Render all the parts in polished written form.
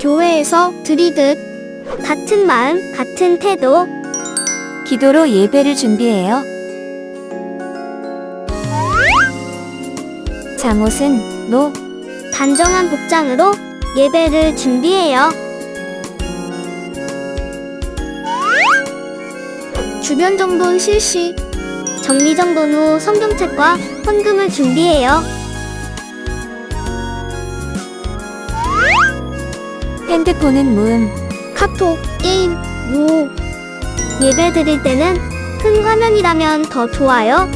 교회에서 드리듯 같은 마음, 같은 태도, 기도로 예배를 준비해요. 잠옷은 단정한 복장으로 예배를 준비해요. 주변 정돈 실시, 정리정돈 후 성경책과 헌금을 준비해요. 핸드폰은 무음, 카톡, 게임, 무. 예배 드릴 때는 큰 화면이라면 더 좋아요.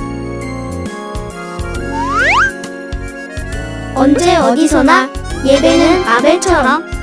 언제 어디서나 예배는 아벨처럼.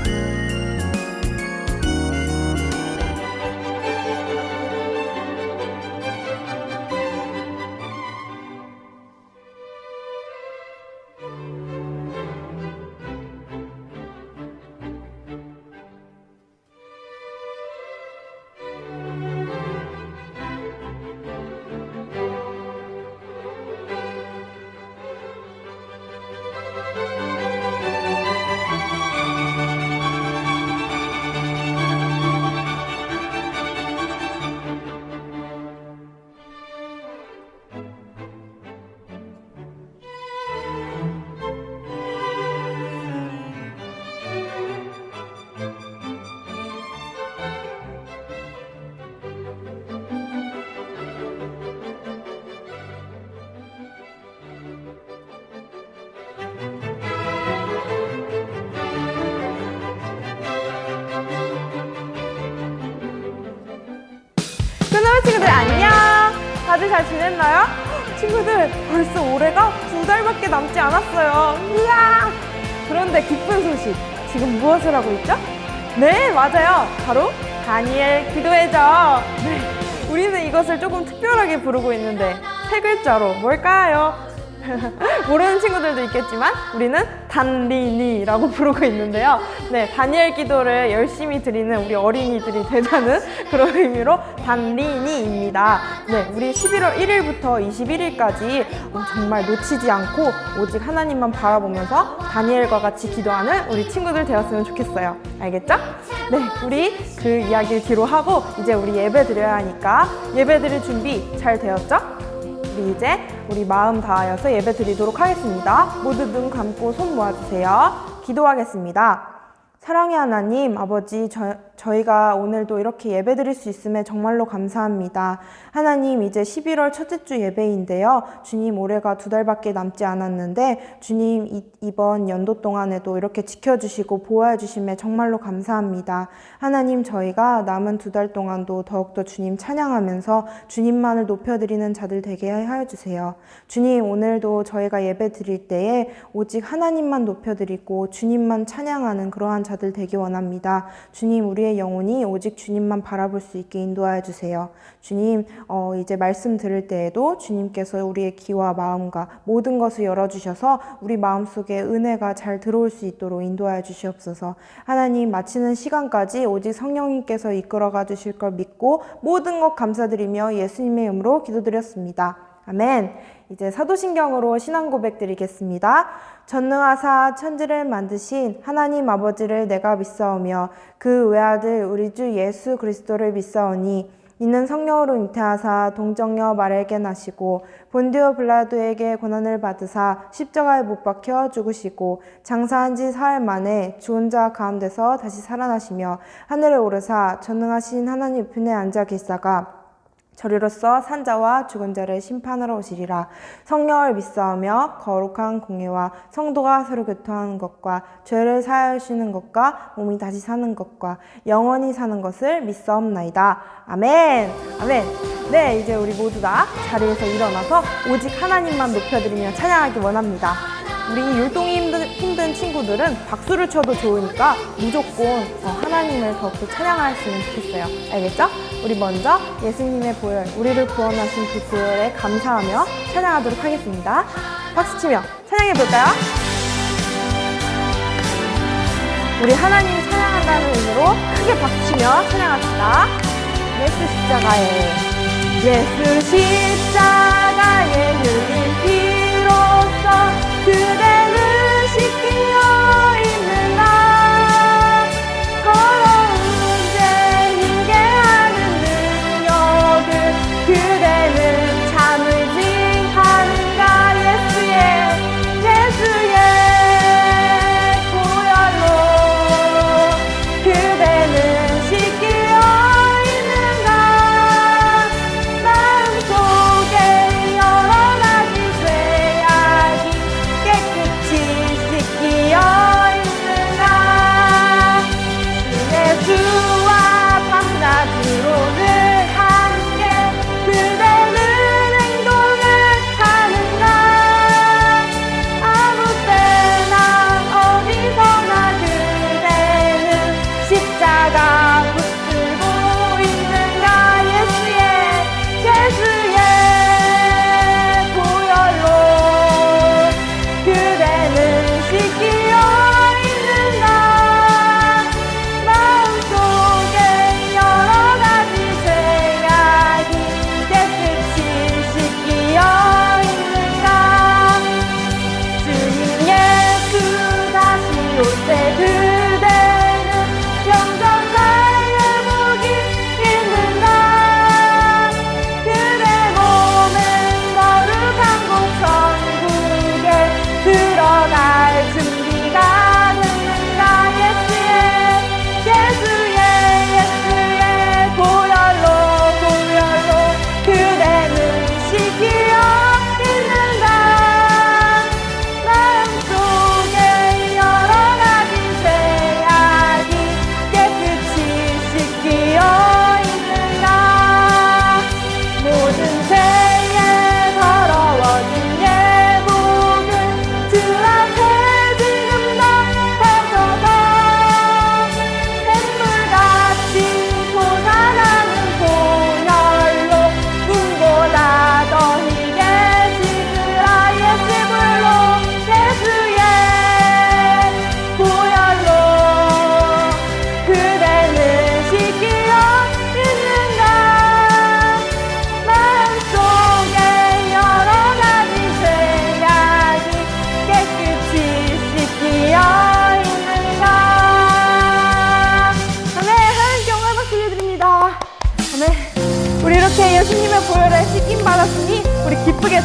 끝나면 친구들 안녕! 다들 잘 지냈나요? 친구들 벌써 올해가 2달밖에 남지 않았어요. 으악! 그런데 기쁜 소식, 지금 무엇을 하고 있죠? 네, 맞아요. 바로 다니엘 기도회죠. 네, 우리는 이것을 조금 특별하게 부르고 있는데 세 글자로 뭘까요? 모르는 친구들도 있겠지만 우리는 단리니라고 부르고 있는데요. 네, 다니엘 기도를 열심히 드리는 우리 어린이들이 되자는 그런 의미로 단리니입니다. 네, 우리 11월 1일부터 21일까지 정말 놓치지 않고 오직 하나님만 바라보면서 다니엘과 같이 기도하는 우리 친구들 되었으면 좋겠어요. 알겠죠? 네, 우리 그 이야기를 뒤로 하고 이제 우리 예배 드려야 하니까 예배 드릴 준비 잘 되었죠? 우리 이제 우리 마음 다하여서 예배 드리도록 하겠습니다. 모두 눈 감고 손 모아주세요. 기도하겠습니다. 사랑의 하나님, 아버지, 저희가 오늘도 이렇게 예배 드릴 수 있음에 정말로 감사합니다. 하나님, 이제 11월 첫째 주 예배인데요. 주님, 올해가 2달밖에 남지 않았는데 주님, 이번 연도 동안에도 이렇게 지켜주시고 보호해 주심에 정말로 감사합니다. 하나님, 저희가 남은 2달 동안도 더욱더 주님 찬양하면서 주님만을 높여드리는 자들 되게 하여 주세요. 주님, 오늘도 저희가 예배 드릴 때에 오직 하나님만 높여드리고 주님만 찬양하는 그러한 자들 되기 원합니다. 주님, 우리의 영혼이 오직 주님만 바라볼 수 있게 인도하여 주세요. 주님, 이제 말씀 들을 때에도 주님께서 우리의 귀와 마음과 모든 것을 열어주셔서 우리 마음속에 은혜가 잘 들어올 수 있도록 인도하여 주시옵소서. 하나님, 마치는 시간까지 오직 성령님께서 이끌어가 주실 걸 믿고 모든 것 감사드리며 예수님의 이름으로 기도드렸습니다. 아멘. 이제 사도신경으로 신앙 고백 드리겠습니다. 전능하사 천지를 만드신 하나님 아버지를 내가 믿사오며 그 외아들 우리 주 예수 그리스도를 믿사오니 이는 성령으로 잉태하사 동정녀 마리아에게 나시고 본디오 빌라도에게 고난을 받으사 십자가에 못 박혀 죽으시고 장사한 지 사흘 만에 죽은 자 가운데서 다시 살아나시며 하늘에 오르사 전능하신 하나님 편에 앉아 계시다가 저리로서 산자와 죽은 자를 심판하러 오시리라. 성령을 믿사오며 거룩한 공예와 성도가 서로 교통하는 것과 죄를 사하여 주시는 것과 몸이 다시 사는 것과 영원히 사는 것을 믿사옵나이다. 아멘. 아멘. 네, 이제 우리 모두 다 자리에서 일어나서 오직 하나님만 높여드리며 찬양하기 원합니다. 우리 율동이 힘든 친구들은 박수를 쳐도 좋으니까 무조건 하나님을 더욱더 찬양하였으면 좋겠어요. 알겠죠? 우리 먼저 예수님의 보혈, 우리를 구원하신 그 보혈에 감사하며 찬양하도록 하겠습니다. 박수치며 찬양해볼까요? 우리 하나님 찬양한다는 의미로 크게 박수치며 찬양합시다. 예수 십자가에 흘린 피로써 그대를 씻기려 있는다.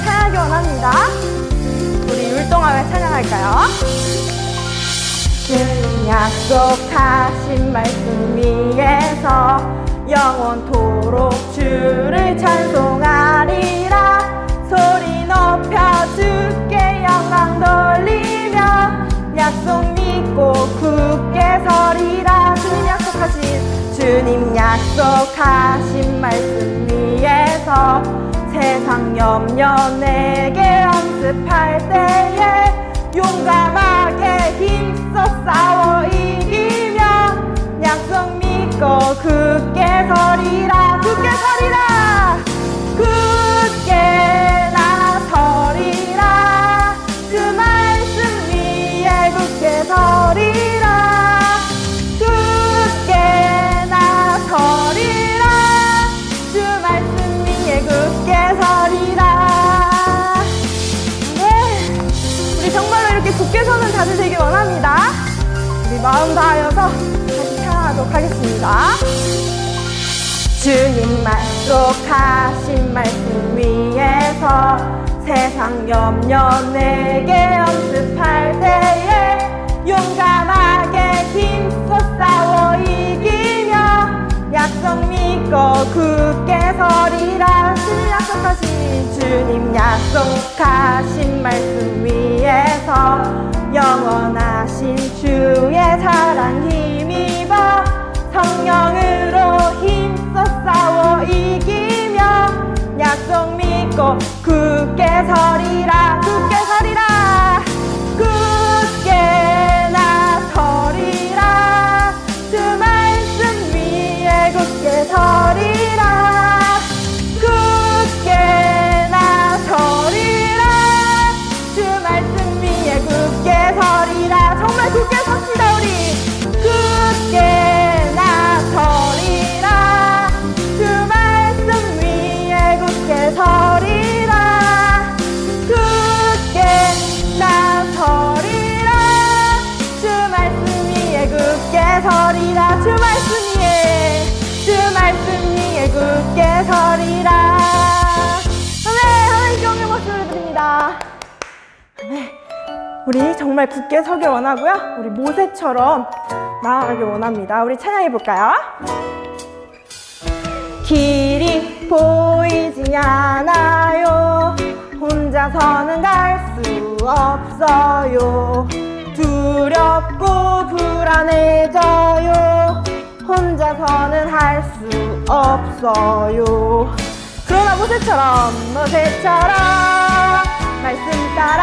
찬양하기 원합니다. 우리 율동하며 찬양할까요? 주님 약속하신 말씀 위에서 영원토록 주를 찬송하리라. 소리 높여 주께 영광 돌리며 약속 믿고 굳게 서리라. 주님 약속하신 말씀 위에서 세상 염려 내게 엄습할 때에 용감하게 힘써 싸워 이기며 약속 믿고 굳게 서리라. 굳게 서리라. 굳게 나서리라. 그 말씀 위에 굳게 서리라. 굳게 나서리라. 주 말씀 위에 굳게 서리라. 네, 우리 정말로 이렇게 굳게 서는 자세 되길 원합니다. 우리 마음 다하여서 다시 찬양하도록 하겠습니다. 주님 약속하신 말씀 위에서 세상 염려 내게 엄습할 때에 용감하게 힘써 싸워 이기며 약속 믿고 굳게 서리라. 주님 약속하신 말씀 위에서 영원하신 주의 사랑 힘입어 성령으로 힘써 싸워 이기며 약속 믿고 굳게 서리라. 굳게 서리라. 굳게 나서리라. 주 말씀 위에 굳게 서리라. 굳게 나서리라. 주 말씀 위에 굳게 서리라. 정말 굳게 섭시다 우리. 굳게 나서리라. 주 말씀 위에 굳게 서리라. 굳게 나서리라. 주 말씀 위에 굳게 서리라. 주 말씀 위에, 주 말씀 위에 굳게 서리라. 아멘. 하나님께 영광의 박수를 드립니다. 아멘. 우리 정말 굳게 서길 원하고요. 우리 모세처럼 나아가길 원합니다. 우리 찬양해 볼까요? 길이 보이지 않아요. 혼자서는 갈 수 없어요. 두렵고 불안해져요. 혼자서는 할 수 없어요. 그러나 모세처럼 말씀 따라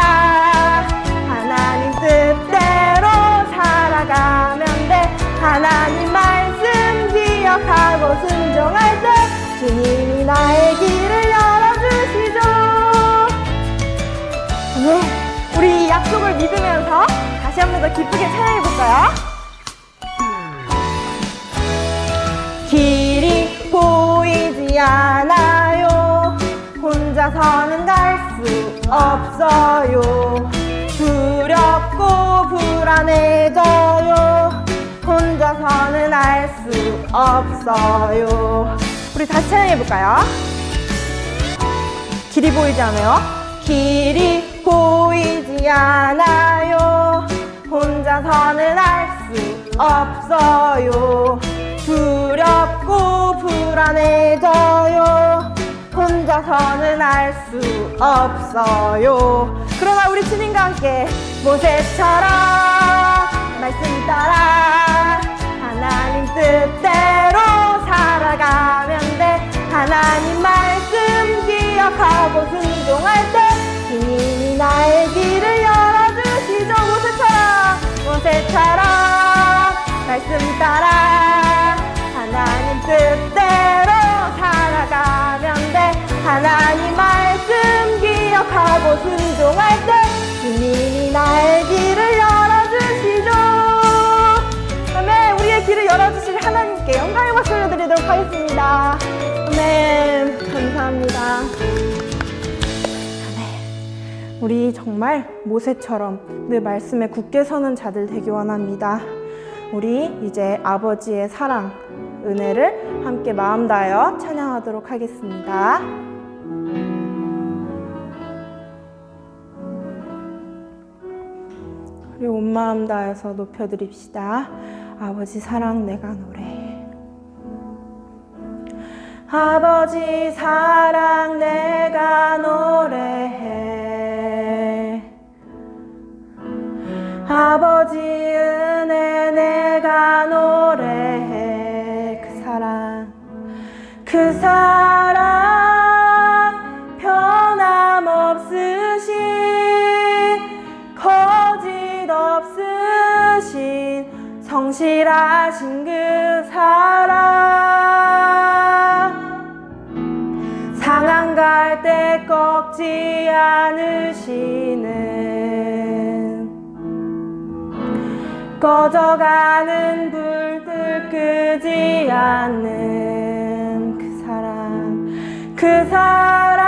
하나님 뜻대로 살아가면 돼. 하나님 말씀 기억하고 순종할 때 주님이 나의 길을 열어주시죠. 네, 우리 약속을 믿으면서 다시 한 번 더 기쁘게 찬양해볼까요? 길이 보이지 않아요. 혼자서는 갈 수 없어요. 두렵고 불안해져요. 혼자서는 알 수 없어요. 우리 다시 찬양해볼까요? 길이 보이지 않아요. 길이 보이지 않아요. 혼자서는 알 수 없어요. 두렵고 불안해져요. 혼자서는 알 수 없어요. 그러나 우리 주님과 함께 모세처럼 말씀 따라 하나님 뜻대로 살아가면 돼. 하나님 말씀 기억하고 순종할 때 주님이 나의 길을 열어주시죠. 모세처럼 말씀 따라 하나님 뜻대로 살아가면 돼. 하나님 말씀 기억하고 순종할 때 주님이 나의 길을 열어주시죠. 아멘. 우리의 길을 열어주실 하나님께 영광의 박수를 드리도록 하겠습니다. 아멘. 감사합니다. 아멘. 우리 정말 모세처럼 늘 말씀에 굳게 서는 자들 되기 원합니다. 우리 이제 아버지의 사랑, 은혜를 함께 마음 다하여 찬양하도록 하겠습니다. 우리 온 마음 다해서 높여드립시다. 아버지 사랑 내가 노래해. 아버지 사랑 내가 노래해. 아버지 은혜 내가 노래해. 그 사랑 변함없으신 거짓 없으신 성실하신 그 사랑 상한 갈 때 꺾지 않으시는 꺼져가는 불들 끄지 않는 그 사랑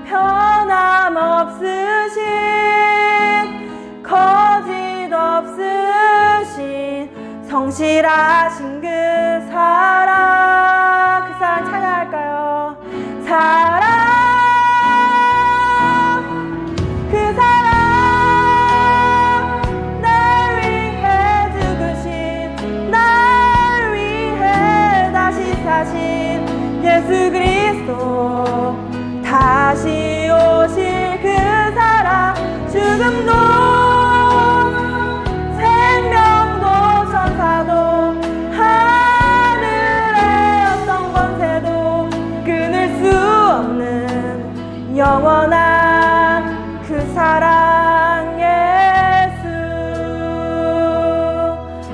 변함없으신 거짓 없으신 성실하신 그 사랑 찬양할까요? 사랑 그 사랑 날 위해 죽으신 날 위해 다시 사신 예수 그리스도 다시 오실 그 사랑 죽음도 생명도 천사도 하늘의 어떤 권세도 끊을 수 없는 영원한 그 사랑 예수.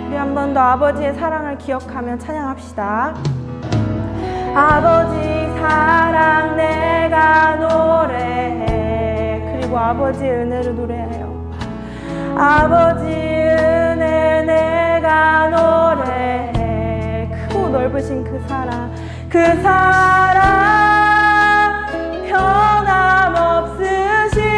우리 한 번 더 아버지의 사랑을 기억하며 찬양합시다. 아버지 사랑 내가 노래해. 그리고 아버지의 은혜를 노래해요. 아버지 은혜 내가 노래해. 크고 넓으신 그 사랑 변함없으신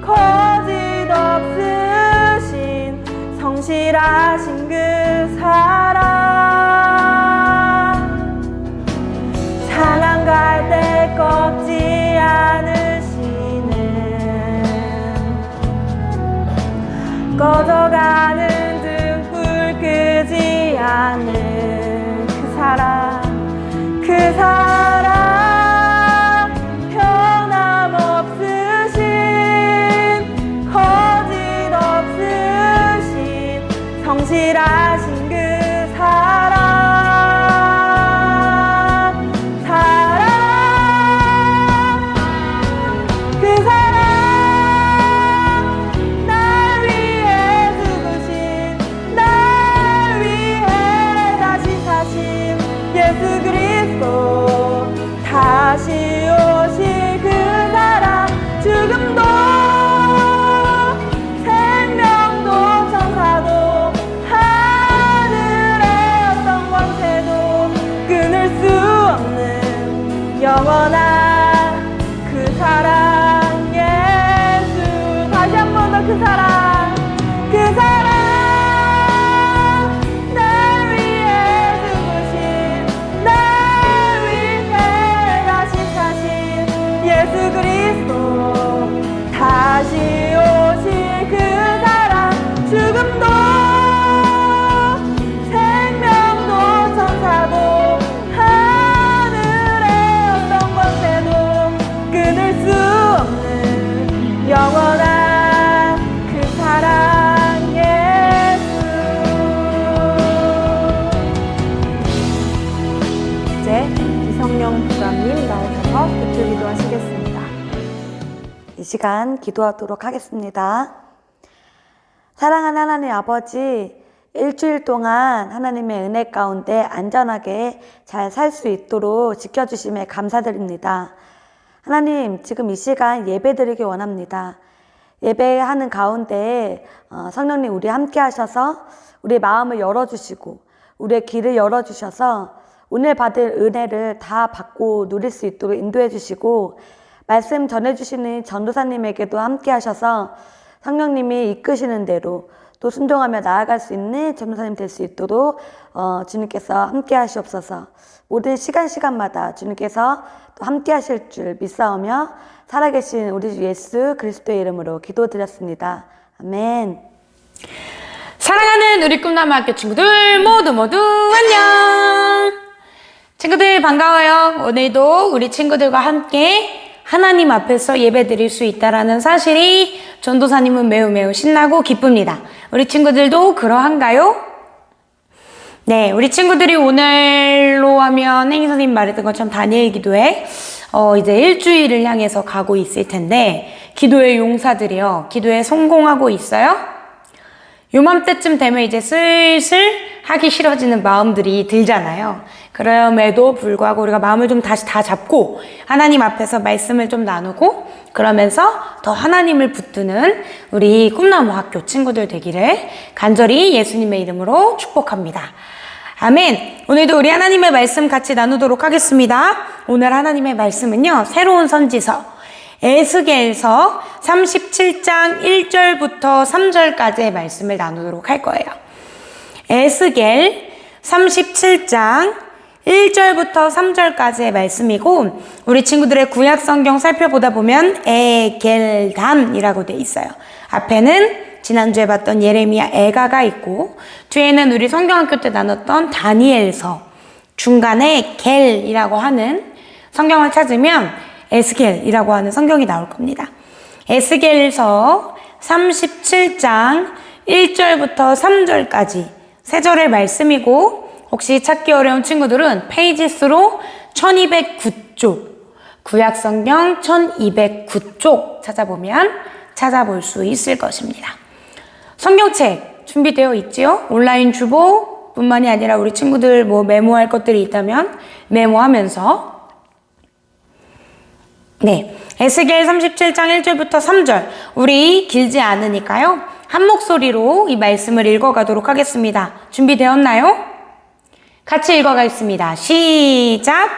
거짓 없으신 성실하신 그 사랑 상한 갈 때 꺾지 않으시는 꺼져가는 등불 끄지 않는 그 사랑 변함없으신 거짓 없으신 성실하신 그 사랑 날 위해 죽으신 날 위해 다시 사신 예수 그리스도 다시 오실 그 사랑 죽음도 생명도 천사도 하늘의 어떤 권세도 끊을 수 없는 영원한 그 사랑 예수. 다시 한 번 더 그 사랑 날 위해 죽으신 날 위해 다시 사신 예수 그리스도 다시 오실 그 사랑 죽음도 생명도 천사도 하늘의 어떤 권세도 끊을 수 없는 영원한 그 사랑 예수. 이제 이성령 부장님 나오셔서 기도 기도하시겠습니다. 이 시간 기도하도록 하겠습니다. 사랑하는 하나님 아버지, 일주일 동안 하나님의 은혜 가운데 안전하게 잘 살 수 있도록 지켜주심에 감사드립니다. 하나님, 지금 이 시간 예배드리기 원합니다. 예배하는 가운데 성령님 우리 함께 하셔서 우리의 마음을 열어주시고 우리의 길을 열어주셔서 오늘 받을 은혜를 다 받고 누릴 수 있도록 인도해 주시고 말씀 전해주시는 전도사님에게도 함께 하셔서 성령님이 이끄시는 대로 또 순종하며 나아갈 수 있는 전도사님 될 수 있도록 주님께서 함께 하시옵소서. 모든 시간마다 주님께서 또 함께 하실 줄 믿사오며 살아계신 우리 주 예수 그리스도의 이름으로 기도드렸습니다. 아멘. 사랑하는 우리 꿈나무학교 친구들 모두 안녕. 친구들 반가워요. 오늘도 우리 친구들과 함께 하나님 앞에서 예배 드릴 수 있다라는 사실이 전도사님은 매우 신나고 기쁩니다. 우리 친구들도 그러한가요? 네, 우리 친구들이 오늘로 하면 행인 선생님 말했던 것처럼 다니엘 기도회 이제 일주일을 향해서 가고 있을 텐데, 기도의 용사들이요, 기도에 성공하고 있어요? 요맘때쯤 되면 이제 슬슬 하기 싫어지는 마음들이 들잖아요. 그럼에도 불구하고 우리가 마음을 좀 다시 다 잡고 하나님 앞에서 말씀을 좀 나누고 그러면서 더 하나님을 붙드는 우리 꿈나무 학교 친구들 되기를 간절히 예수님의 이름으로 축복합니다. 아멘. 오늘도 우리 하나님의 말씀 같이 나누도록 하겠습니다. 오늘 하나님의 말씀은요, 새로운 선지서 에스겔서 37장 1절부터 3절까지의 말씀을 나누도록 할 거예요. 에스겔 37장 1절부터 3절까지의 말씀이고, 우리 친구들의 구약 성경 살펴보다 보면 에겔담이라고 돼 있어요. 앞에는 지난주에 봤던 예레미야 에가가 있고, 뒤에는 우리 성경학교 때 나눴던 다니엘서, 중간에 겔이라고 하는 성경을 찾으면 에스겔이라고 하는 성경이 나올 겁니다. 에스겔서 37장 1절부터 3절까지 세 절의 말씀이고, 혹시 찾기 어려운 친구들은 페이지 수로 1209쪽, 구약성경 1209쪽 찾아보면 찾아볼 수 있을 것입니다. 성경책 준비되어 있지요? 온라인 주보 뿐만이 아니라 우리 친구들 뭐 메모할 것들이 있다면 메모하면서, 네, 에스겔 37장 1절부터 3절, 우리 길지 않으니까요, 한 목소리로 이 말씀을 읽어가도록 하겠습니다. 준비되었나요? 같이 읽어가겠습니다. 시작!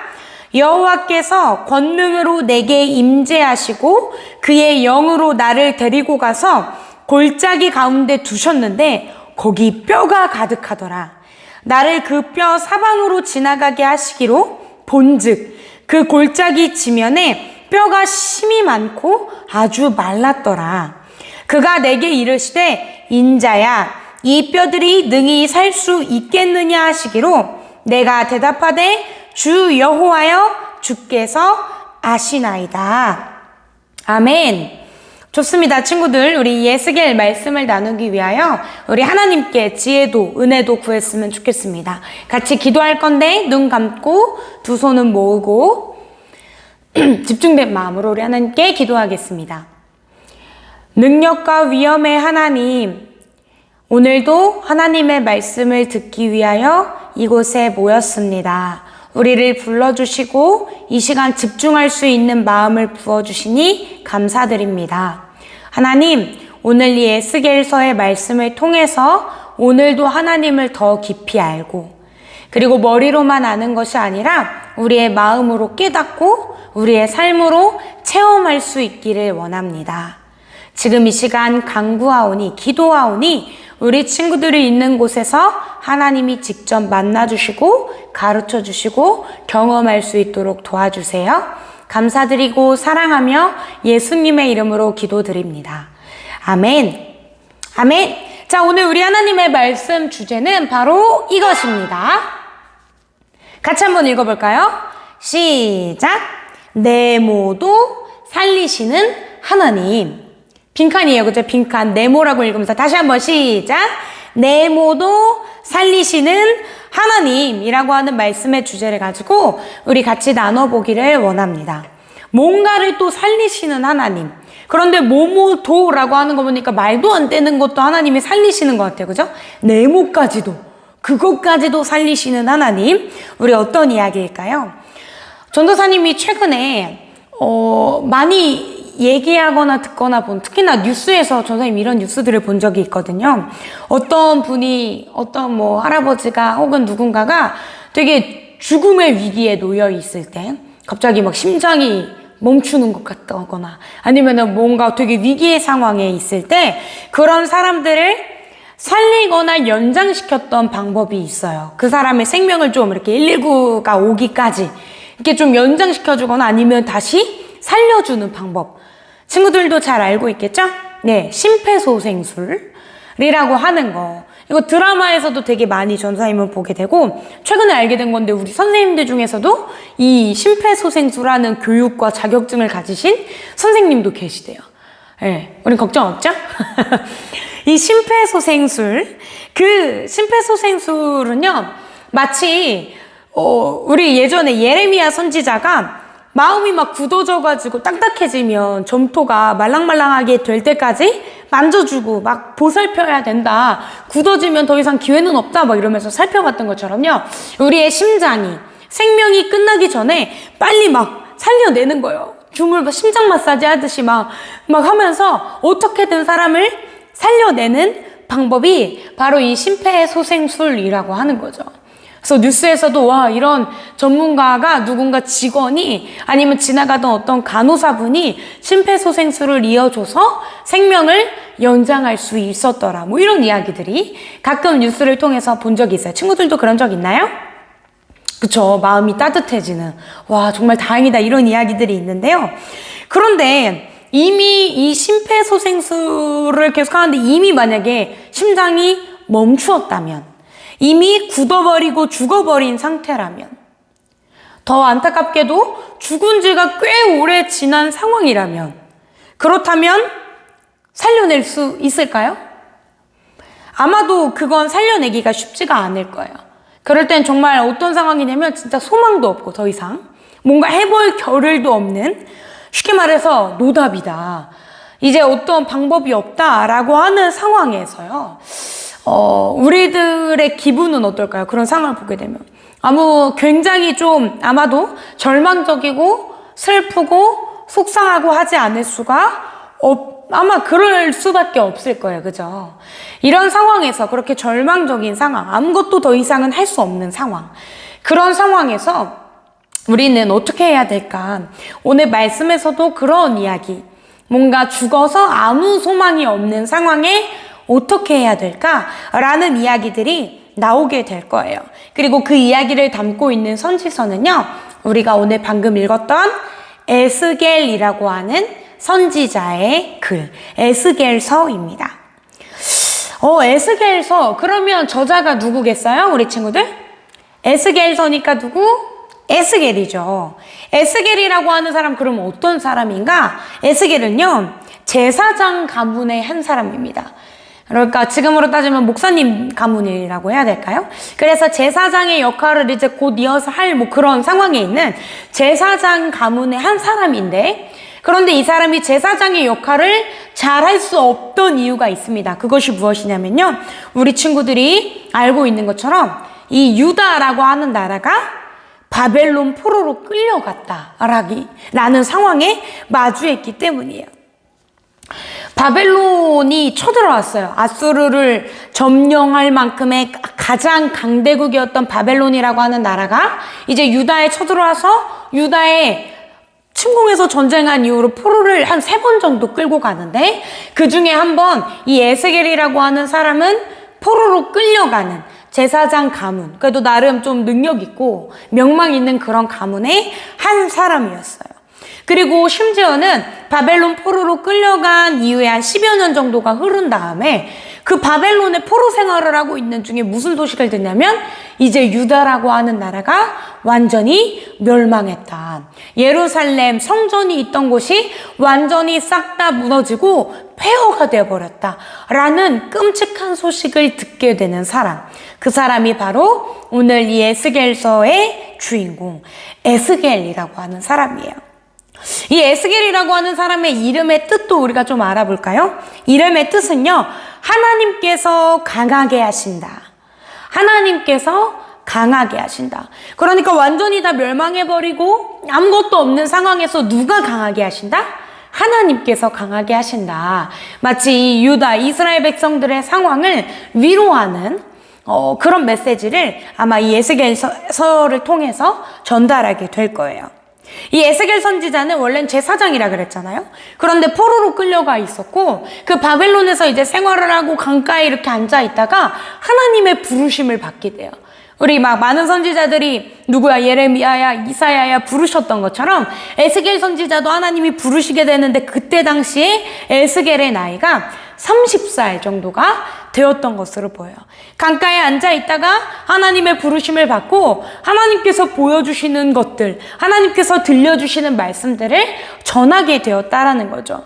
여호와께서 권능으로 내게 임재하시고 그의 영으로 나를 데리고 가서 골짜기 가운데 두셨는데 거기 뼈가 가득하더라. 나를 그 뼈 사방으로 지나가게 하시기로 본즉 그 골짜기 지면에 뼈가 심이 많고 아주 말랐더라. 그가 내게 이르시되 인자야, 이 뼈들이 능히 살 수 있겠느냐 하시기로 내가 대답하되 주 여호와여 주께서 아시나이다. 아멘. 좋습니다. 친구들, 우리 에스겔 말씀을 나누기 위하여 우리 하나님께 지혜도 은혜도 구했으면 좋겠습니다. 같이 기도할 건데 눈 감고 두 손은 모으고 집중된 마음으로 우리 하나님께 기도하겠습니다. 능력과 위엄의 하나님, 오늘도 하나님의 말씀을 듣기 위하여 이곳에 모였습니다. 우리를 불러주시고 이 시간 집중할 수 있는 마음을 부어주시니 감사드립니다. 하나님, 오늘 이 에스겔서의 말씀을 통해서 오늘도 하나님을 더 깊이 알고, 그리고 머리로만 아는 것이 아니라 우리의 마음으로 깨닫고 우리의 삶으로 체험할 수 있기를 원합니다. 지금 이 시간 간구하오니, 기도하오니 우리 친구들이 있는 곳에서 하나님이 직접 만나주시고 가르쳐주시고 경험할 수 있도록 도와주세요. 감사드리고 사랑하며 예수님의 이름으로 기도드립니다. 아멘. 아멘. 자, 오늘 우리 하나님의 말씀 주제는 바로 이것입니다. 같이 한번 읽어볼까요? 시작! 네모도 살리시는 하나님. 빈칸이에요. 그죠? 빈칸. 네모라고 읽으면서 다시 한번 시작! 네모도 살리시는 하나님이라고 하는 말씀의 주제를 가지고 우리 같이 나눠보기를 원합니다. 뭔가를 또 살리시는 하나님. 그런데 모모도라고 하는 거 보니까 말도 안 되는 것도 하나님이 살리시는 것 같아요. 그죠? 네모까지도. 그것까지도 살리시는 하나님. 우리 어떤 이야기일까요? 전도사님이 최근에 많이 얘기하거나 듣거나 본, 특히나 뉴스에서 전도사님 이런 뉴스들을 본 적이 있거든요. 어떤 분이, 어떤 뭐 할아버지가 혹은 누군가가 되게 죽음의 위기에 놓여 있을 때 갑자기 막 심장이 멈추는 것 같다거나 아니면은 뭔가 되게 위기의 상황에 있을 때 그런 사람들을 살리거나 연장시켰던 방법이 있어요. 그 사람의 생명을 좀 이렇게 119가 오기까지 이렇게 좀 연장시켜주거나 아니면 다시 살려주는 방법. 친구들도 잘 알고 있겠죠? 네, 심폐소생술이라고 하는 거. 이거 드라마에서도 되게 많이 전사님을 보게 되고, 최근에 알게 된 건데, 우리 선생님들 중에서도 이 심폐소생술하는 교육과 자격증을 가지신 선생님도 계시대요. 네, 우린 걱정 없죠? 이 심폐소생술, 그 심폐소생술은요, 마치, 우리 예전에 예레미야 선지자가 마음이 막 굳어져가지고 딱딱해지면 점토가 말랑말랑하게 될 때까지 만져주고 막 보살펴야 된다. 굳어지면 더 이상 기회는 없다. 막 이러면서 살펴봤던 것처럼요. 우리의 심장이 생명이 끝나기 전에 빨리 막 살려내는 거예요. 줌을 심장 마사지 하듯이 막 하면서 어떻게든 사람을 살려내는 방법이 바로 이 심폐소생술이라고 하는 거죠. 그래서 뉴스에서도 와, 이런 전문가가 누군가 직원이 아니면 지나가던 어떤 간호사분이 심폐소생술을 이어줘서 생명을 연장할 수 있었더라. 뭐 이런 이야기들이 가끔 뉴스를 통해서 본 적이 있어요. 친구들도 그런 적 있나요? 그쵸. 마음이 따뜻해지는. 와, 정말 다행이다. 이런 이야기들이 있는데요. 그런데 이미 이 심폐소생술을 계속하는데 이미 만약에 심장이 멈추었다면, 이미 굳어버리고 죽어버린 상태라면, 더 안타깝게도 죽은 지가 꽤 오래 지난 상황이라면, 그렇다면 살려낼 수 있을까요? 아마도 그건 살려내기가 쉽지가 않을 거예요. 그럴 땐 정말 어떤 상황이냐면 진짜 소망도 없고 더 이상 뭔가 해볼 겨를도 없는, 쉽게 말해서 노답이다. 이제 어떤 방법이 없다라고 하는 상황에서요. 우리들의 기분은 어떨까요? 그런 상황을 보게 되면. 굉장히 좀 아마도 절망적이고 슬프고 속상하고 하지 않을 수가 아마 그럴 수밖에 없을 거예요. 그죠? 이런 상황에서 그렇게 절망적인 상황, 아무것도 더 이상은 할 수 없는 상황. 그런 상황에서 우리는 어떻게 해야 될까? 오늘 말씀에서도 그런 이야기, 뭔가 죽어서 아무 소망이 없는 상황에 어떻게 해야 될까라는 이야기들이 나오게 될 거예요. 그리고 그 이야기를 담고 있는 선지서는요, 우리가 오늘 방금 읽었던 에스겔이라고 하는 선지자의 글, 에스겔서입니다. 에스겔서, 그러면 저자가 누구겠어요? 우리 친구들? 에스겔서니까 누구? 에스겔이죠. 에스겔이라고 하는 사람, 그러면 어떤 사람인가? 에스겔은요, 제사장 가문의 한 사람입니다. 그러니까 지금으로 따지면 목사님 가문이라고 해야 될까요? 그래서 제사장의 역할을 이제 곧 이어서 할 그런 상황에 있는 제사장 가문의 한 사람인데, 그런데 이 사람이 제사장의 역할을 잘 할 수 없던 이유가 있습니다. 그것이 무엇이냐면요, 우리 친구들이 알고 있는 것처럼 이 유다라고 하는 나라가 바벨론 포로로 끌려갔다라는 상황에 마주했기 때문이에요. 바벨론이 쳐들어왔어요. 아수르를 점령할 만큼의 가장 강대국이었던 바벨론이라고 하는 나라가 이제 유다에 쳐들어와서 유다에 침공해서 전쟁한 이후로 포로를 한 3번 정도 끌고 가는데, 그 중에 한 번 이 에스겔이라고 하는 사람은 포로로 끌려가는 제사장 가문, 그래도 나름 좀 능력 있고 명망 있는 그런 가문의 한 사람이었어요. 그리고 심지어는 바벨론 포로로 끌려간 이후에 한 10여 년 정도가 흐른 다음에 그 바벨론의 포로 생활을 하고 있는 중에 무슨 소식을 듣냐면 이제 유다라고 하는 나라가 완전히 멸망했다. 예루살렘 성전이 있던 곳이 완전히 싹 다 무너지고 폐허가 되어버렸다. 라는 끔찍한 소식을 듣게 되는 사람. 그 사람이 바로 오늘 이 에스겔서의 주인공 에스겔이라고 하는 사람이에요. 이 에스겔이라고 하는 사람의 이름의 뜻도 우리가 좀 알아볼까요? 이름의 뜻은요, 하나님께서 강하게 하신다. 하나님께서 강하게 하신다. 그러니까 완전히 다 멸망해버리고 아무것도 없는 상황에서 누가 강하게 하신다? 하나님께서 강하게 하신다. 마치 이 유다, 이스라엘 백성들의 상황을 위로하는 그런 메시지를 아마 이 에스겔서를 통해서 전달하게 될 거예요. 이 에스겔 선지자는 원래는 제사장이라 그랬잖아요. 그런데 포로로 끌려가 있었고 그 바벨론에서 이제 생활을 하고 강가에 이렇게 앉아 있다가 하나님의 부르심을 받게 돼요. 우리 막 많은 선지자들이 누구야 예레미야야 이사야야 부르셨던 것처럼 에스겔 선지자도 하나님이 부르시게 되는데 그때 당시에 에스겔의 나이가 30살 정도가 되었던 것으로 보여요. 강가에 앉아 있다가 하나님의 부르심을 받고 하나님께서 보여주시는 것들, 하나님께서 들려주시는 말씀들을 전하게 되었다라는 거죠.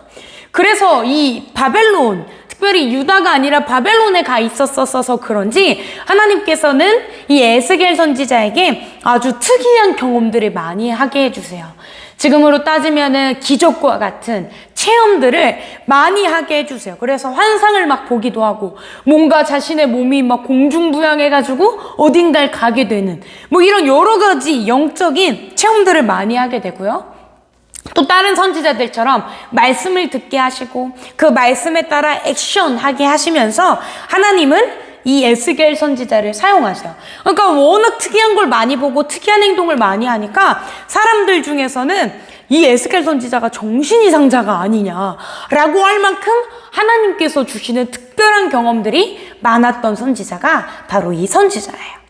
그래서 이 바벨론, 특별히 유다가 아니라 바벨론에 가 있었어서 그런지 하나님께서는 이 에스겔 선지자에게 아주 특이한 경험들을 많이 하게 해주세요. 지금으로 따지면은 기적과 같은 체험들을 많이 하게 해주세요. 그래서 환상을 막 보기도 하고 뭔가 자신의 몸이 막 공중부양해가지고 어딘가를 가게 되는 뭐 이런 여러 가지 영적인 체험들을 많이 하게 되고요. 또 다른 선지자들처럼 말씀을 듣게 하시고 그 말씀에 따라 액션하게 하시면서 하나님은 이 에스겔 선지자를 사용하세요. 그러니까 워낙 특이한 걸 많이 보고 특이한 행동을 많이 하니까 사람들 중에서는 이 에스겔 선지자가 정신이상자가 아니냐라고 할 만큼 하나님께서 주시는 특별한 경험들이 많았던 선지자가 바로 이 선지자예요.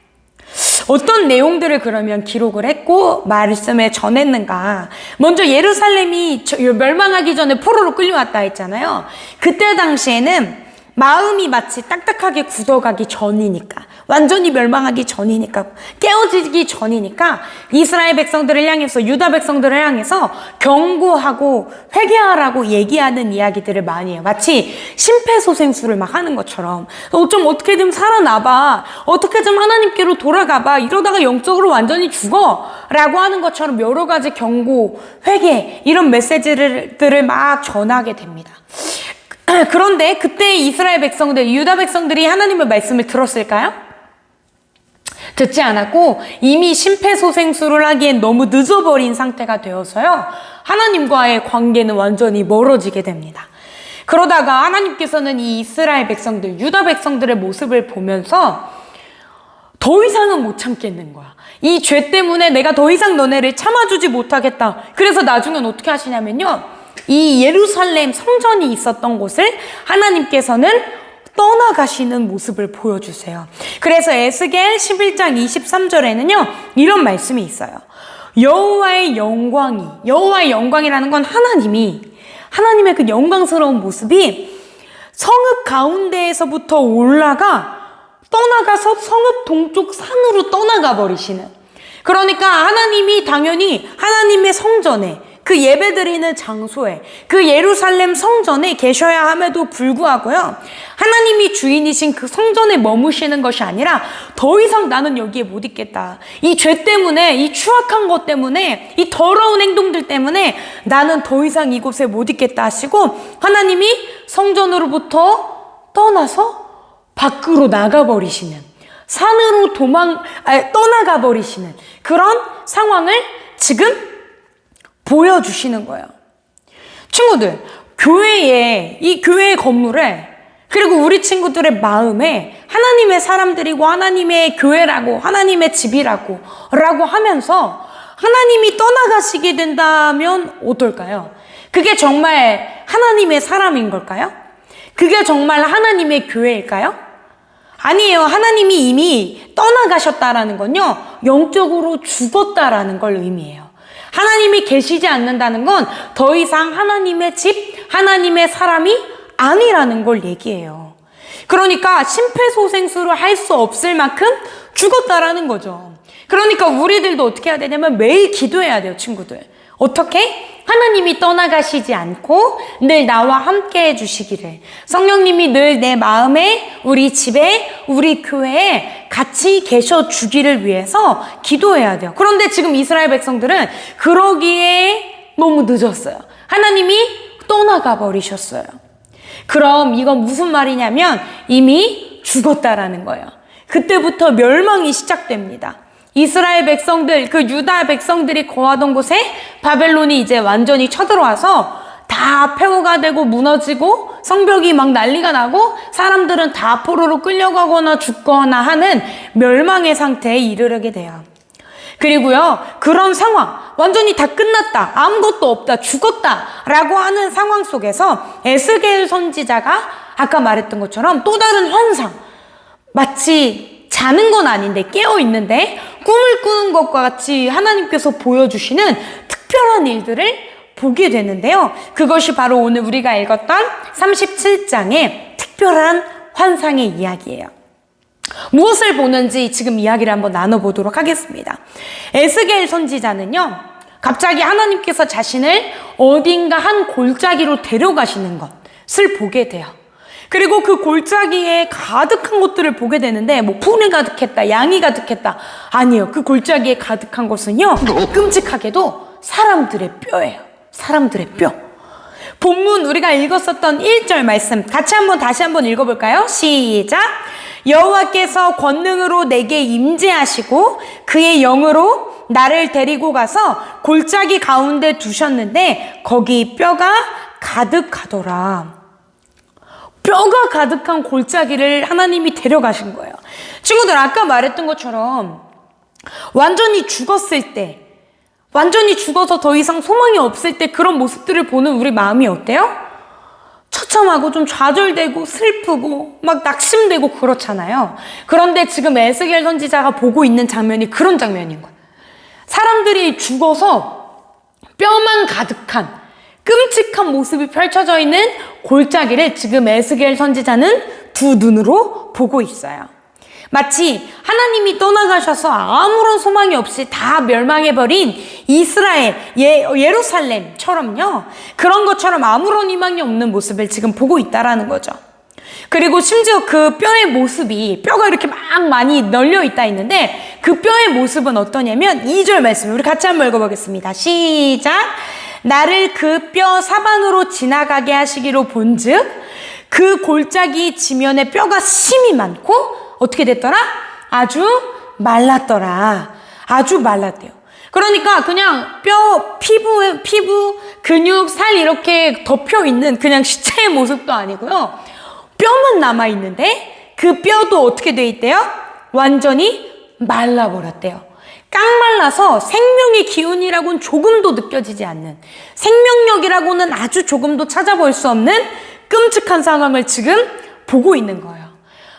어떤 내용들을 그러면 기록을 했고 말씀에 전했는가? 먼저 예루살렘이 멸망하기 전에 포로로 끌려왔다 했잖아요. 그때 당시에는 마음이 마치 딱딱하게 굳어가기 전이니까, 완전히 멸망하기 전이니까, 깨어지기 전이니까 이스라엘 백성들을 향해서, 유다 백성들을 향해서 경고하고 회개하라고 얘기하는 이야기들을 많이 해요. 마치 심폐소생술을 막 하는 것처럼 좀 어떻게든 살아나봐, 어떻게 좀 하나님께로 돌아가봐, 이러다가 영적으로 완전히 죽어 라고 하는 것처럼 여러 가지 경고, 회개 이런 메시지들을 막 전하게 됩니다. 그런데 그때 이스라엘 백성들, 유다 백성들이 하나님의 말씀을 들었을까요? 듣지 않았고 이미 심폐소생술을 하기엔 너무 늦어버린 상태가 되어서요. 하나님과의 관계는 완전히 멀어지게 됩니다. 그러다가 하나님께서는 이 이스라엘 백성들, 유다 백성들의 모습을 보면서 더 이상은 못 참겠는 거야. 이 죄 때문에 내가 더 이상 너네를 참아주지 못하겠다. 그래서 나중엔 어떻게 하시냐면요. 이 예루살렘 성전이 있었던 곳을 하나님께서는 떠나가시는 모습을 보여주세요. 그래서 에스겔 11장 23절에는요. 이런 말씀이 있어요. 여호와의 영광이라는 건 하나님의 그 영광스러운 모습이 성읍 가운데에서부터 떠나가서 성읍 동쪽 산으로 떠나가 버리시는. 그러니까 하나님이 당연히 하나님의 성전에, 그 예배드리는 장소에, 그 예루살렘 성전에 계셔야 함에도 불구하고요. 하나님이 주인이신 그 성전에 머무시는 것이 아니라 더 이상 나는 여기에 못 있겠다. 이 죄 때문에, 이 추악한 것 때문에, 이 더러운 행동들 때문에 나는 더 이상 이곳에 못 있겠다 하시고 하나님이 성전으로부터 떠나서 밖으로 나가버리시는, 산으로 떠나가 버리시는 그런 상황을 지금 보여주시는 거예요. 친구들, 이 교회의 건물에, 그리고 우리 친구들의 마음에 하나님의 사람들이고 하나님의 교회라고, 하나님의 집이라고 하면서 하나님이 떠나가시게 된다면 어떨까요? 그게 정말 하나님의 사람인 걸까요? 그게 정말 하나님의 교회일까요? 아니에요. 하나님이 이미 떠나가셨다라는 건요, 영적으로 죽었다라는 걸 의미해요. 하나님이 계시지 않는다는 건 더 이상 하나님의 집, 하나님의 사람이 아니라는 걸 얘기해요. 그러니까 심폐소생술을 할 수 없을 만큼 죽었다라는 거죠. 그러니까 우리들도 어떻게 해야 되냐면 매일 기도해야 돼요, 친구들. 어떻게? 하나님이 떠나가시지 않고 늘 나와 함께 해주시기를, 성령님이 늘 내 마음에, 우리 집에, 우리 교회에 같이 계셔주기를 위해서 기도해야 돼요. 그런데 지금 이스라엘 백성들은 그러기에 너무 늦었어요. 하나님이 떠나가 버리셨어요. 그럼 이건 무슨 말이냐면 이미 죽었다라는 거예요. 그때부터 멸망이 시작됩니다. 이스라엘 백성들, 그 유다 백성들이 거하던 곳에 바벨론이 이제 완전히 쳐들어와서 다 폐허가 되고 무너지고 성벽이 막 난리가 나고 사람들은 다 포로로 끌려가거나 죽거나 하는 멸망의 상태에 이르게 돼요. 그리고요, 그런 상황, 완전히 다 끝났다, 아무것도 없다, 죽었다 라고 하는 상황 속에서 에스겔 선지자가 아까 말했던 것처럼 또 다른 환상, 마치 자는 건 아닌데 깨어 있는데 꿈을 꾸는 것과 같이 하나님께서 보여주시는 특별한 일들을 보게 되는데요. 그것이 바로 오늘 우리가 읽었던 37장의 특별한 환상의 이야기예요. 무엇을 보는지 지금 이야기를 한번 나눠보도록 하겠습니다. 에스겔 선지자는요, 갑자기 하나님께서 자신을 어딘가 한 골짜기로 데려가시는 것을 보게 돼요. 그리고 그 골짜기에 가득한 것들을 보게 되는데, 뭐 풀이 가득했다, 양이 가득했다. 아니에요. 그 골짜기에 가득한 것은요, 끔찍하게도 사람들의 뼈예요. 사람들의 뼈. 본문 우리가 읽었었던 1절 말씀 같이 다시 한번 읽어볼까요? 시작. 여호와께서 권능으로 내게 임재하시고 그의 영으로 나를 데리고 가서 골짜기 가운데 두셨는데 거기 뼈가 가득하더라. 뼈가 가득한 골짜기를 하나님이 데려가신 거예요. 친구들, 아까 말했던 것처럼 완전히 죽었을 때, 완전히 죽어서 더 이상 소망이 없을 때 그런 모습들을 보는 우리 마음이 어때요? 처참하고 좀 좌절되고 슬프고 막 낙심되고 그렇잖아요. 그런데 지금 에스겔 선지자가 보고 있는 장면이 그런 장면인 거예요. 사람들이 죽어서 뼈만 가득한 끔찍한 모습이 펼쳐져 있는 골짜기를 지금 에스겔 선지자는 두 눈으로 보고 있어요. 마치 하나님이 떠나가셔서 아무런 소망이 없이 다 멸망해버린 이스라엘, 예루살렘처럼요. 그런 것처럼 아무런 희망이 없는 모습을 지금 보고 있다라는 거죠. 그리고 심지어 그 뼈의 모습이, 뼈가 이렇게 막 많이 널려 있다 했는데 그 뼈의 모습은 어떠냐면 2절 말씀 우리 같이 한번 읽어보겠습니다. 시작. 나를 그 뼈 사방으로 지나가게 하시기로 본즉 그 골짜기 지면에 뼈가 심이 많고 어떻게 됐더라? 아주 말랐더라. 아주 말랐대요. 그러니까 그냥 뼈, 피부, 근육, 살 이렇게 덮여 있는 그냥 시체의 모습도 아니고요. 뼈만 남아있는데 그 뼈도 어떻게 돼 있대요? 완전히 말라버렸대요. 깡말라서 생명의 기운이라고는 조금도 느껴지지 않는, 생명력이라고는 아주 조금도 찾아볼 수 없는 끔찍한 상황을 지금 보고 있는 거예요.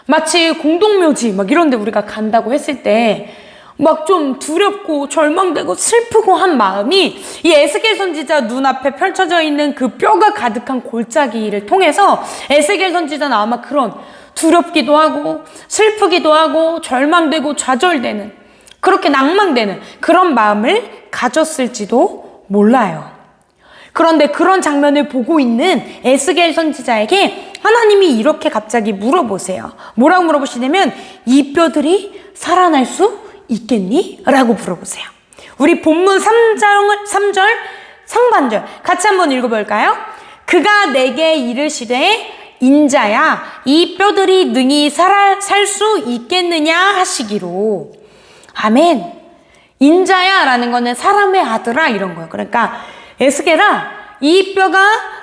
마치 공동묘지 막 이런 데 우리가 간다고 했을 때 막 좀 두렵고 절망되고 슬프고 한 마음이 이 에스겔 선지자 눈앞에 펼쳐져 있는 그 뼈가 가득한 골짜기를 통해서 에스겔 선지자는 아마 그런 두렵기도 하고 슬프기도 하고 절망되고 좌절되는, 그렇게 낭망되는 그런 마음을 가졌을지도 몰라요. 그런데 그런 장면을 보고 있는 에스겔 선지자에게 하나님이 이렇게 갑자기 물어보세요. 뭐라고 물어보시냐면 이 뼈들이 살아날 수 있겠니? 라고 물어보세요. 우리 본문 3절 상반절 같이 한번 읽어볼까요? 그가 내게 이르시되 인자야 이 뼈들이 능히 살 수 있겠느냐 하시기로. 아멘. 인자야 라는 거는 사람의 아들아 이런 거예요. 그러니까 에스겔아 이 뼈가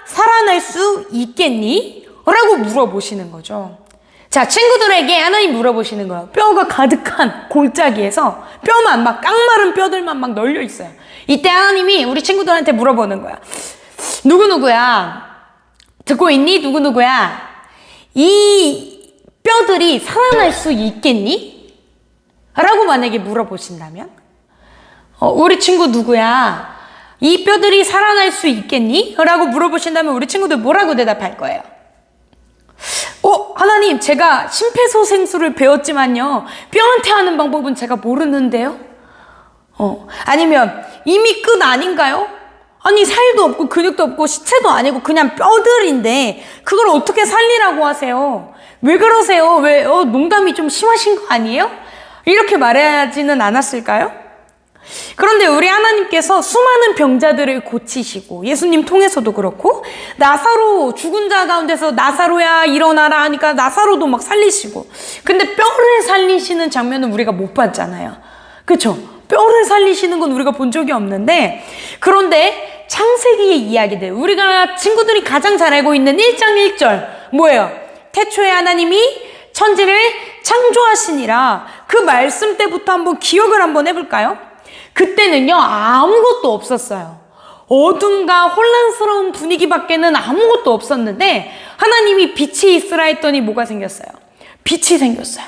살아날 수 있겠니? 라고 물어보시는 거죠. 자, 친구들에게 하나님 물어보시는 거예요. 뼈가 가득한 골짜기에서 뼈만 막 깡마른 뼈들만 막 널려 있어요. 이때 하나님이 우리 친구들한테 물어보는 거야. 누구누구야? 듣고 있니? 누구누구야? 이 뼈들이 살아날 수 있겠니? 라고 만약에 물어보신다면 우리 친구 누구야? 이 뼈들이 살아날 수 있겠니? 라고 물어보신다면 우리 친구들 뭐라고 대답할 거예요? 하나님, 제가 심폐소생술을 배웠지만요, 뼈한테 하는 방법은 제가 모르는데요? 아니면, 이미 끝 아닌가요? 아니, 살도 없고, 근육도 없고, 시체도 아니고, 그냥 뼈들인데, 그걸 어떻게 살리라고 하세요? 왜 그러세요? 왜, 농담이 좀 심하신 거 아니에요? 이렇게 말하지는 않았을까요? 그런데 우리 하나님께서 수많은 병자들을 고치시고 예수님 통해서도 그렇고 나사로 죽은 자 가운데서 나사로야 일어나라 하니까 나사로도 막 살리시고 근데 뼈를 살리시는 장면은 우리가 못 봤잖아요. 그렇죠? 뼈를 살리시는 건 우리가 본 적이 없는데 그런데 창세기의 이야기들 우리가 친구들이 가장 잘 알고 있는 1장 1절 뭐예요? 태초에 하나님이 천지를 창조하시니라 그 말씀 때부터 한번 기억을 한번 해볼까요? 그때는요 아무것도 없었어요. 어둠과 혼란스러운 분위기밖에는 아무것도 없었는데 하나님이 빛이 있으라 했더니 뭐가 생겼어요? 빛이 생겼어요.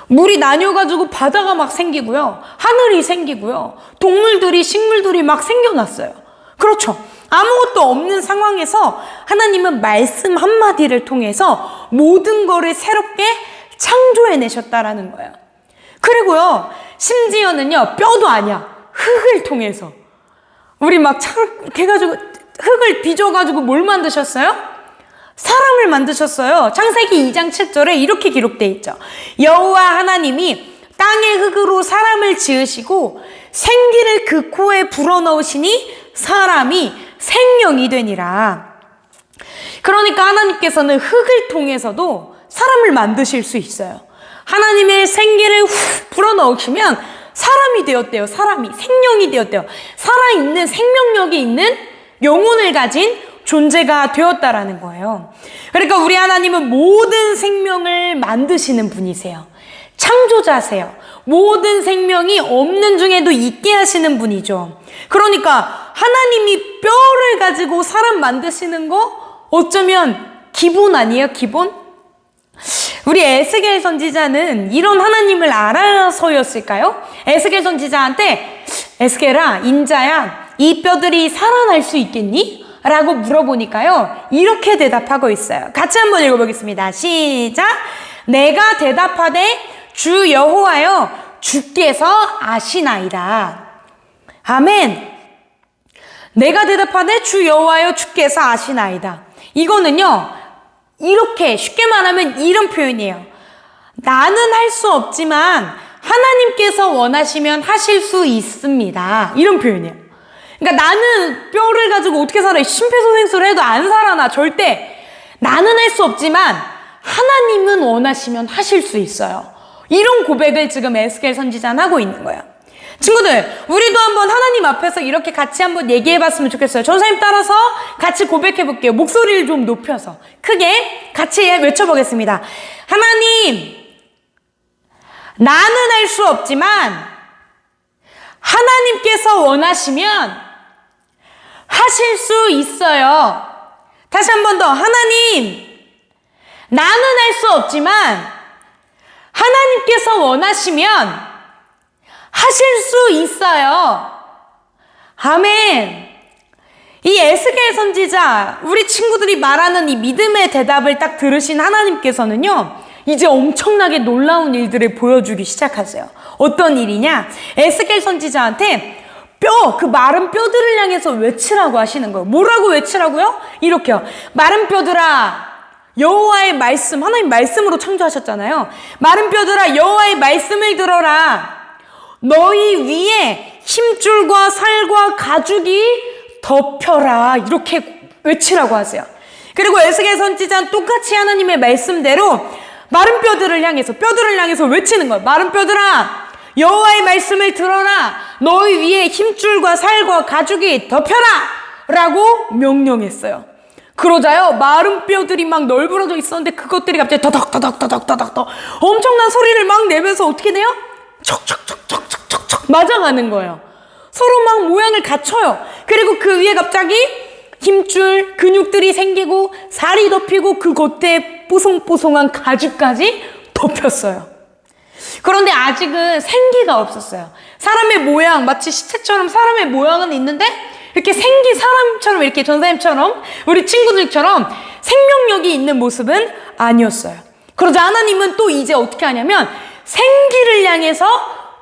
물이 나뉘어가지고 바다가 막 생기고요. 하늘이 생기고요. 동물들이, 식물들이 막 생겨났어요. 그렇죠. 아무것도 없는 상황에서 하나님은 말씀 한마디를 통해서 모든 거를 새롭게 창조해내셨다라는 거예요. 그리고요, 심지어는요, 뼈도 아니야. 흙을 통해서. 우리 막 이렇게 해가지고 흙을 빚어가지고 뭘 만드셨어요? 사람을 만드셨어요. 창세기 2장 7절에 이렇게 기록되어 있죠. 여호와 하나님이 땅의 흙으로 사람을 지으시고 생기를 그 코에 불어넣으시니 사람이 생명이 되니라. 그러니까 하나님께서는 흙을 통해서도 사람을 만드실 수 있어요. 하나님의 생기를 후 불어넣으시면 사람이 되었대요. 사람이 생명이 되었대요. 살아있는 생명력이 있는 영혼을 가진 존재가 되었다라는 거예요. 그러니까 우리 하나님은 모든 생명을 만드시는 분이세요. 창조자세요. 모든 생명이 없는 중에도 있게 하시는 분이죠. 그러니까 하나님이 뼈를 가지고 사람 만드시는 거 어쩌면 기본 아니에요? 기본? 우리 에스겔 선지자는 이런 하나님을 알아서였을까요? 에스겔 선지자한테 에스겔아, 인자야, 이 뼈들이 살아날 수 있겠니? 라고 물어보니까요, 이렇게 대답하고 있어요. 같이 한번 읽어보겠습니다. 시작! 내가 대답하되 주 여호와여 주께서 아시나이다. 아멘. 내가 대답하되 주 여호와여 주께서 아시나이다. 이거는요, 이렇게 쉽게 말하면 이런 표현이에요. 나는 할 수 없지만 하나님께서 원하시면 하실 수 있습니다. 이런 표현이에요. 그러니까 나는 뼈를 가지고 어떻게 살아? 심폐소생술을 해도 안 살아나. 절대. 나는 할 수 없지만 하나님은 원하시면 하실 수 있어요. 이런 고백을 지금 에스겔 선지자는 하고 있는 거예요. 친구들, 우리도 한번 하나님 앞에서 이렇게 같이 한번 얘기해봤으면 좋겠어요. 전사님 따라서 같이 고백해볼게요. 목소리를 좀 높여서 크게 같이 외쳐보겠습니다. 하나님, 나는 할 수 없지만 하나님께서 원하시면 하실 수 있어요. 다시 한 번 더. 하나님, 나는 할 수 없지만 하나님께서 원하시면 하실 수 있어요. 아멘. 이 에스겔 선지자, 우리 친구들이 말하는 이 믿음의 대답을 딱 들으신 하나님께서는요, 이제 엄청나게 놀라운 일들을 보여주기 시작하세요. 어떤 일이냐? 에스겔 선지자한테 그 마른 뼈들을 향해서 외치라고 하시는 거예요. 뭐라고 외치라고요? 이렇게요. 마른 뼈들아, 여호와의 말씀, 하나님 말씀으로 창조하셨잖아요. 마른 뼈들아, 여호와의 말씀을 들어라. 너희 위에 힘줄과 살과 가죽이 덮여라. 이렇게 외치라고 하세요. 그리고 에스겔 선지자는 똑같이 하나님의 말씀대로 마른 뼈들을 향해서 외치는 거예요. 마른 뼈들아, 여호와의 말씀을 들어라. 너희 위에 힘줄과 살과 가죽이 덮여라. 라고 명령했어요. 그러자요, 마른 뼈들이 막 널브러져 있었는데 그것들이 갑자기 더덕더덕 엄청난 소리를 막 내면서 어떻게 돼요? 척척척척척척척 맞아가는 거예요. 서로 막 모양을 갖춰요. 그리고 그 위에 갑자기 힘줄, 근육들이 생기고 살이 덮이고 그 겉에 뽀송뽀송한 가죽까지 덮였어요. 그런데 아직은 생기가 없었어요. 사람의 모양, 마치 시체처럼 사람의 모양은 있는데 이렇게 사람처럼 이렇게 전사님처럼 우리 친구들처럼 생명력이 있는 모습은 아니었어요. 그러자 하나님은 또 이제 어떻게 하냐면 생기를 향해서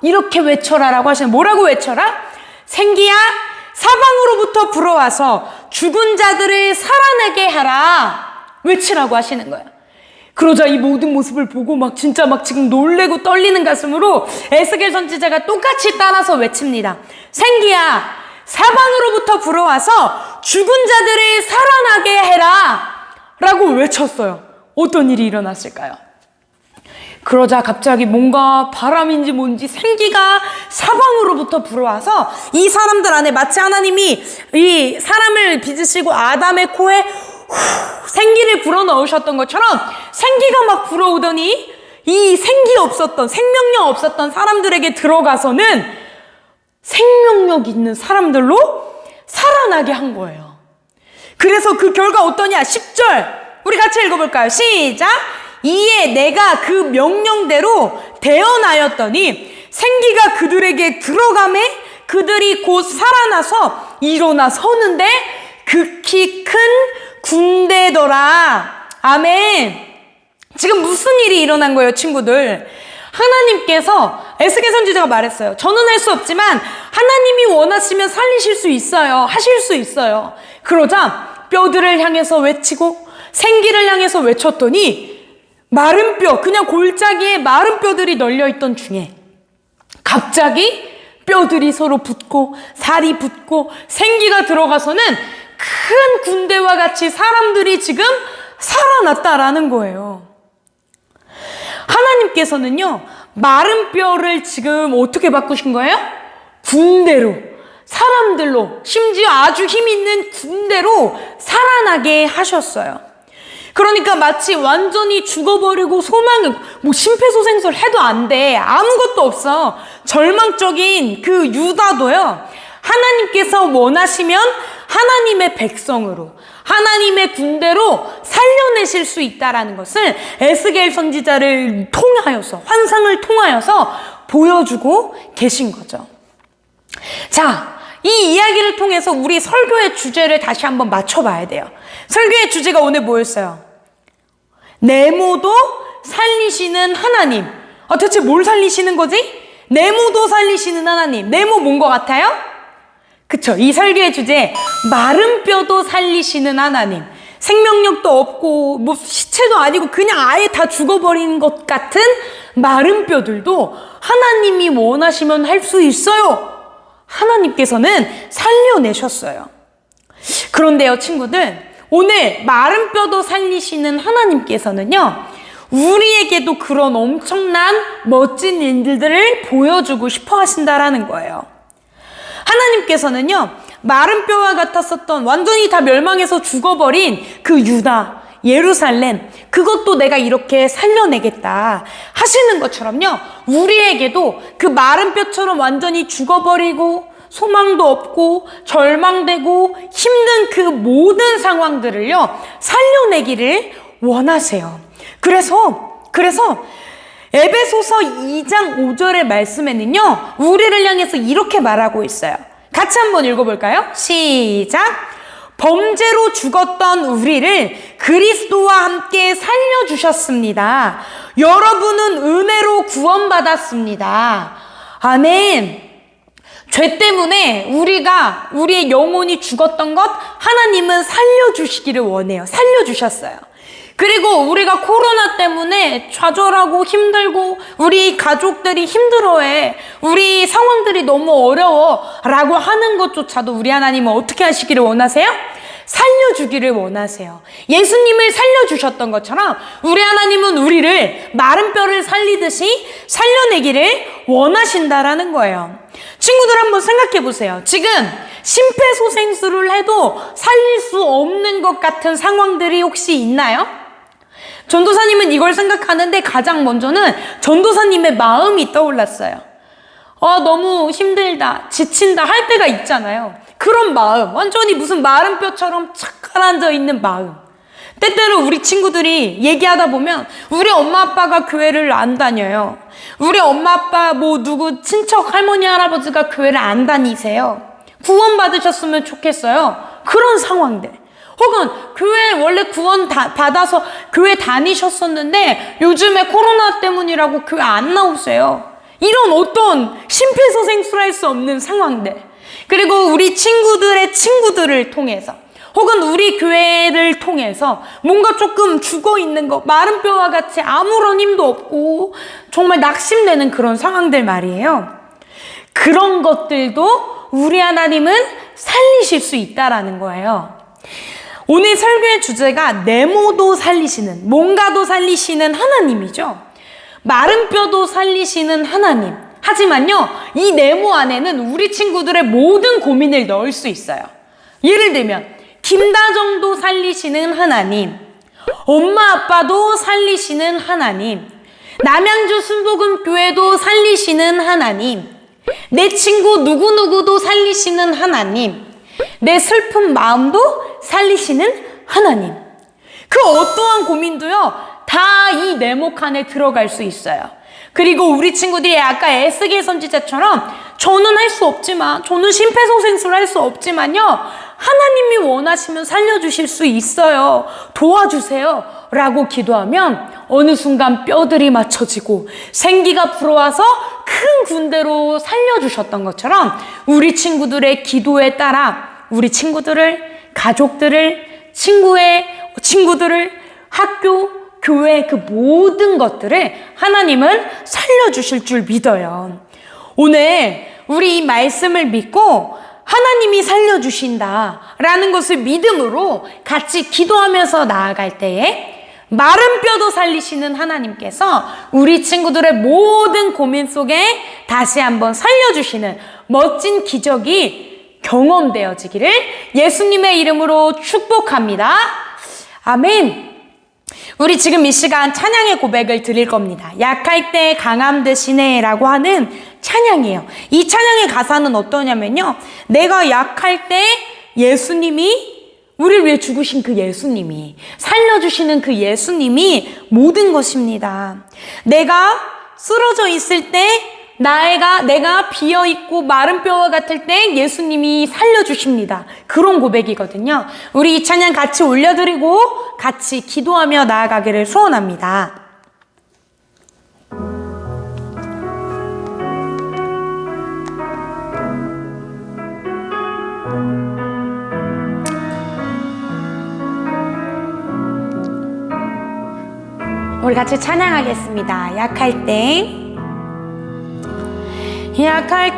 이렇게 외쳐라라고 하시는, 뭐라고 외쳐라? 생기야, 사방으로부터 불어와서 죽은 자들을 살아나게 하라. 외치라고 하시는 거예요. 그러자 이 모든 모습을 보고 진짜 지금 놀래고 떨리는 가슴으로 에스겔 선지자가 똑같이 따라서 외칩니다. 생기야, 사방으로부터 불어와서 죽은 자들을 살아나게 해라. 라고 외쳤어요. 어떤 일이 일어났을까요? 그러자 갑자기 뭔가 바람인지 뭔지 생기가 사방으로부터 불어와서 이 사람들 안에 마치 하나님이 이 사람을 빚으시고 아담의 코에 생기를 불어넣으셨던 것처럼 생기가 막 불어오더니 이 생명력 없었던 사람들에게 들어가서는 생명력 있는 사람들로 살아나게 한 거예요. 그래서 그 결과 어떠냐? 10절 우리 같이 읽어볼까요? 시작! 이에 내가 그 명령대로 대언하였더니 생기가 그들에게 들어가매 그들이 곧 살아나서 일어나 서는데 극히 큰 군대더라. 아멘. 지금 무슨 일이 일어난 거예요, 친구들? 하나님께서 에스겔 선지자가 말했어요. 저는 할 수 없지만 하나님이 원하시면 살리실 수 있어요. 하실 수 있어요. 그러자 뼈들을 향해서 외치고 생기를 향해서 외쳤더니 마른 뼈, 그냥 골짜기에 마른 뼈들이 널려있던 중에 갑자기 뼈들이 서로 붙고 살이 붙고 생기가 들어가서는 큰 군대와 같이 사람들이 지금 살아났다라는 거예요. 하나님께서는요, 마른 뼈를 지금 어떻게 바꾸신 거예요? 군대로, 사람들로, 심지어 아주 힘 있는 군대로 살아나게 하셨어요. 그러니까 마치 완전히 죽어버리고 소망을, 심폐소생술 해도 안 돼. 아무것도 없어. 절망적인 그 유다도요, 하나님께서 원하시면 하나님의 백성으로, 하나님의 군대로 살려내실 수 있다라는 것을 에스겔 선지자를 통하여서, 환상을 통하여서 보여주고 계신 거죠. 자, 이 이야기를 통해서 우리 설교의 주제를 다시 한번 맞춰봐야 돼요. 설교의 주제가 오늘 뭐였어요? 네모도 살리시는 하나님. 대체 뭘 살리시는 거지? 네모도 살리시는 하나님. 네모 뭔 것 같아요? 그쵸? 이 설교의 주제, 마른 뼈도 살리시는 하나님. 생명력도 없고 뭐 시체도 아니고 그냥 아예 다 죽어버린 것 같은 마른 뼈들도 하나님이 원하시면 할 수 있어요. 하나님께서는 살려내셨어요. 그런데요, 친구들, 오늘 마른 뼈도 살리시는 하나님께서는요, 우리에게도 그런 엄청난 멋진 일들을 보여주고 싶어 하신다라는 거예요. 하나님께서는요, 마른 뼈와 같았었던, 완전히 다 멸망해서 죽어버린 그 유다, 예루살렘, 그것도 내가 이렇게 살려내겠다 하시는 것처럼요, 우리에게도 그 마른 뼈처럼 완전히 죽어버리고 소망도 없고 절망되고 힘든 그 모든 상황들을요, 살려내기를 원하세요. 그래서 에베소서 2장 5절의 말씀에는요, 우리를 향해서 이렇게 말하고 있어요. 같이 한번 읽어볼까요? 시작! 범죄로 죽었던 우리를 그리스도와 함께 살려주셨습니다. 여러분은 은혜로 구원받았습니다. 아멘. 죄 때문에 우리의 영혼이 죽었던 것 하나님은 살려주시기를 원해요. 살려주셨어요. 그리고 우리가 코로나 때문에 좌절하고 힘들고 우리 가족들이 힘들어해, 우리 상황들이 너무 어려워 라고 하는 것조차도 우리 하나님은 어떻게 하시기를 원하세요? 살려주기를 원하세요. 예수님을 살려주셨던 것처럼 우리 하나님은 우리를 마른 뼈를 살리듯이 살려내기를 원하신다라는 거예요. 친구들 한번 생각해 보세요. 지금 심폐소생술을 해도 살릴 수 없는 것 같은 상황들이 혹시 있나요? 전도사님은 이걸 생각하는데 가장 먼저는 전도사님의 마음이 떠올랐어요. 너무 힘들다, 지친다 할 때가 있잖아요. 그런 마음, 완전히 무슨 마른 뼈처럼 착 가라앉아 있는 마음. 때때로 우리 친구들이 얘기하다 보면 우리 엄마 아빠가 교회를 안 다녀요. 우리 엄마 아빠 누구 친척 할머니 할아버지가 교회를 안 다니세요. 구원 받으셨으면 좋겠어요. 그런 상황들. 혹은 교회 원래 구원 받아서 교회 다니셨었는데 요즘에 코로나 때문이라고 교회 안 나오세요. 이런 어떤 심폐소생술할 수 없는 상황들. 그리고 우리 친구들의 친구들을 통해서 혹은 우리 교회를 통해서 뭔가 조금 죽어있는 거, 마른 뼈와 같이 아무런 힘도 없고 정말 낙심되는 그런 상황들 말이에요. 그런 것들도 우리 하나님은 살리실 수 있다라는 거예요. 오늘 설교의 주제가 네모도 살리시는, 뭔가도 살리시는 하나님이죠. 마른 뼈도 살리시는 하나님. 하지만요, 이 네모 안에는 우리 친구들의 모든 고민을 넣을 수 있어요. 예를 들면 김다정도 살리시는 하나님, 엄마 아빠도 살리시는 하나님, 남양주 순복음교회도 살리시는 하나님, 내 친구 누구누구도 살리시는 하나님, 내 슬픈 마음도 살리시는 하나님. 그 어떠한 고민도요, 다 다 이 네모 칸에 들어갈 수 있어요. 그리고 우리 친구들이 아까 에스겔 선지자처럼 저는 할 수 없지만, 저는 심폐소생술을 할 수 없지만요, 하나님이 원하시면 살려주실 수 있어요. 도와주세요. 라고 기도하면 어느 순간 뼈들이 맞춰지고 생기가 불어와서 큰 군대로 살려주셨던 것처럼 우리 친구들의 기도에 따라 우리 친구들을, 가족들을, 친구들을, 학교, 교회 그 모든 것들을 하나님은 살려주실 줄 믿어요. 오늘 우리 이 말씀을 믿고 하나님이 살려주신다라는 것을 믿음으로 같이 기도하면서 나아갈 때에 마른 뼈도 살리시는 하나님께서 우리 친구들의 모든 고민 속에 다시 한번 살려주시는 멋진 기적이 경험되어지기를 예수님의 이름으로 축복합니다. 아멘. 우리 지금 이 시간 찬양의 고백을 드릴 겁니다. 약할 때 강함 되시네 라고 하는 찬양이에요. 이 찬양의 가사는 어떠냐면요, 내가 약할 때 예수님이, 우리를 위해 죽으신 그 예수님이, 살려주시는 그 예수님이 모든 것입니다. 내가 쓰러져 있을 때, 내가 비어있고 마른 뼈와 같을 때 예수님이 살려주십니다. 그런 고백이거든요. 우리 이 찬양 같이 올려드리고 같이 기도하며 나아가기를 소원합니다. 우리 같이 찬양하겠습니다. 약할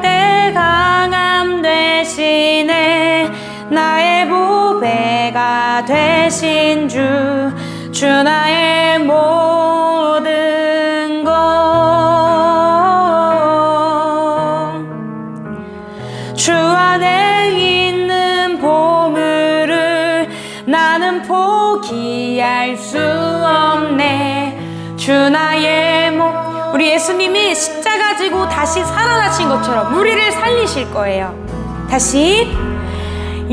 때 강함 되시네, 나의 보배가 되신 주 나의 모든 것. 주 안에 있는 보물을 나는 포기할 수 없네. 주 나의 우리 예수님이 십자가 지고 다시 살아나신 것처럼 우리를 살리실 거예요. 다시.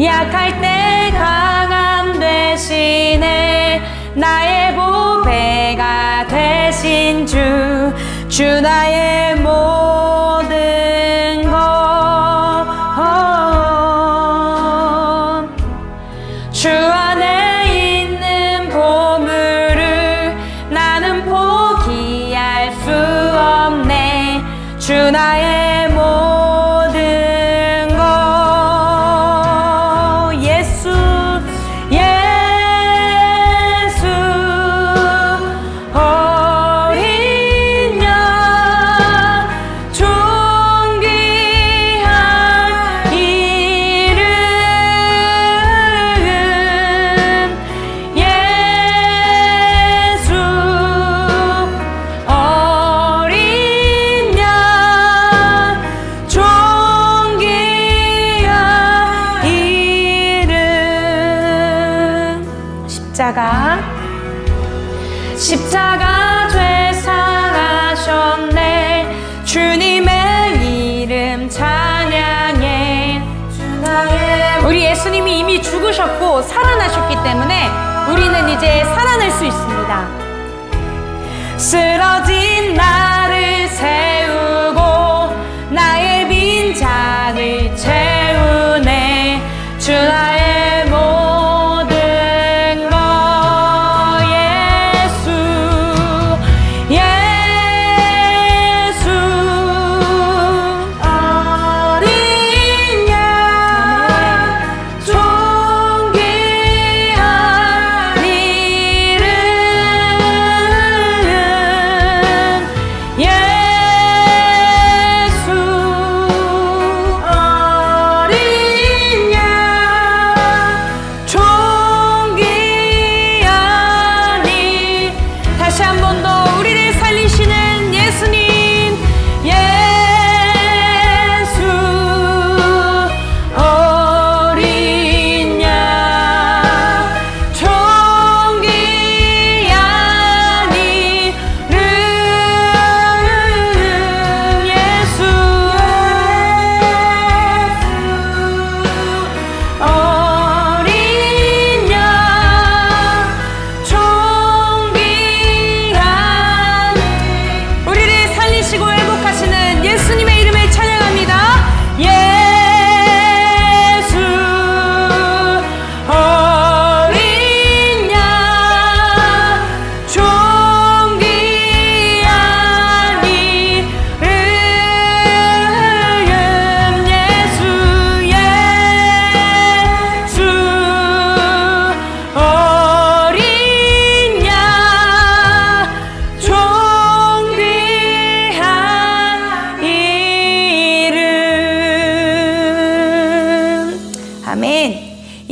약할 때 강함 되시네, 나의 보배가 되신 주 나의 모든 것. 주 안에 있는 보물을 나는 포기할 수 없네. 주 나의 모든 것. 예수 어린 양 존귀한 이름. 예수 어린 양 존귀한 이름. 십자가 죄 상하셨네. 주님의 이름 찬양해. 우리 예수님이 이미 죽으셨고 살아나셨기 때문에 우리는 이제 살아날 수 있습니다. 쓰러진 나를 세우고 나의 빈잔을 채우네. 주 나의 모든 것. 예수 어린 양 존귀한 이름.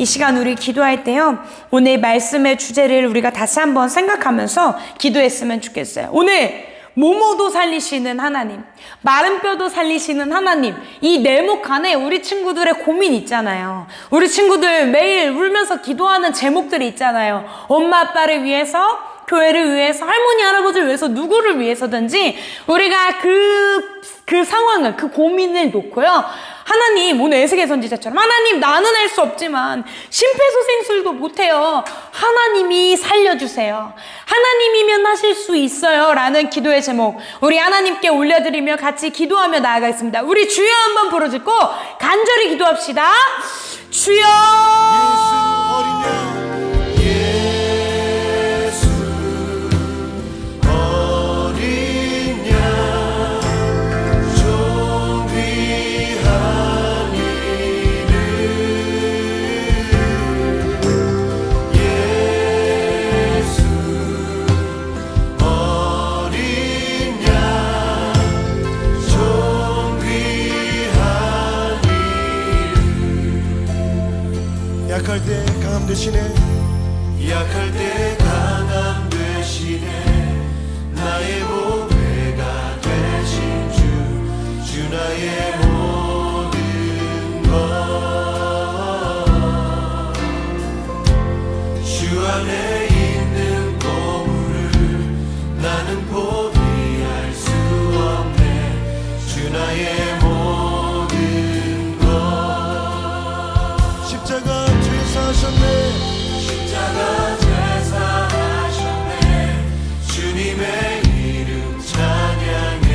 시간 우리 기도할 때요, 오늘 말씀의 주제를 우리가 다시 한번 생각하면서 기도했으면 좋겠어요. 오늘 모모도 살리시는 하나님, 마른 뼈도 살리시는 하나님, 이 내목 안에 우리 친구들의 고민 있잖아요. 우리 친구들 매일 울면서 기도하는 제목들이 있잖아요. 엄마 아빠를 위해서, 교회를 위해서, 할머니 할아버지를 위해서, 누구를 위해서든지 우리가 그 상황을, 그 고민을 놓고요, 하나님, 오늘 에스겔 선지자처럼 하나님, 나는 할 수 없지만 심폐소생술도 못해요, 하나님이 살려주세요, 하나님이면 하실 수 있어요 라는 기도의 제목 우리 하나님께 올려드리며 같이 기도하며 나아가겠습니다. 우리 주여 한번 부르짖고 간절히 기도합시다. 주여. 약할 때 강함 되시네. 약할 때 강함 되시네. 나의 보배가 되신 주 나의 모든 것. 주 안에 있는 보물을 나는 포기할 수 없네. 주 나의 모든 것. 십자가 십자가 제사하셨네. 주님의 이름 찬양해.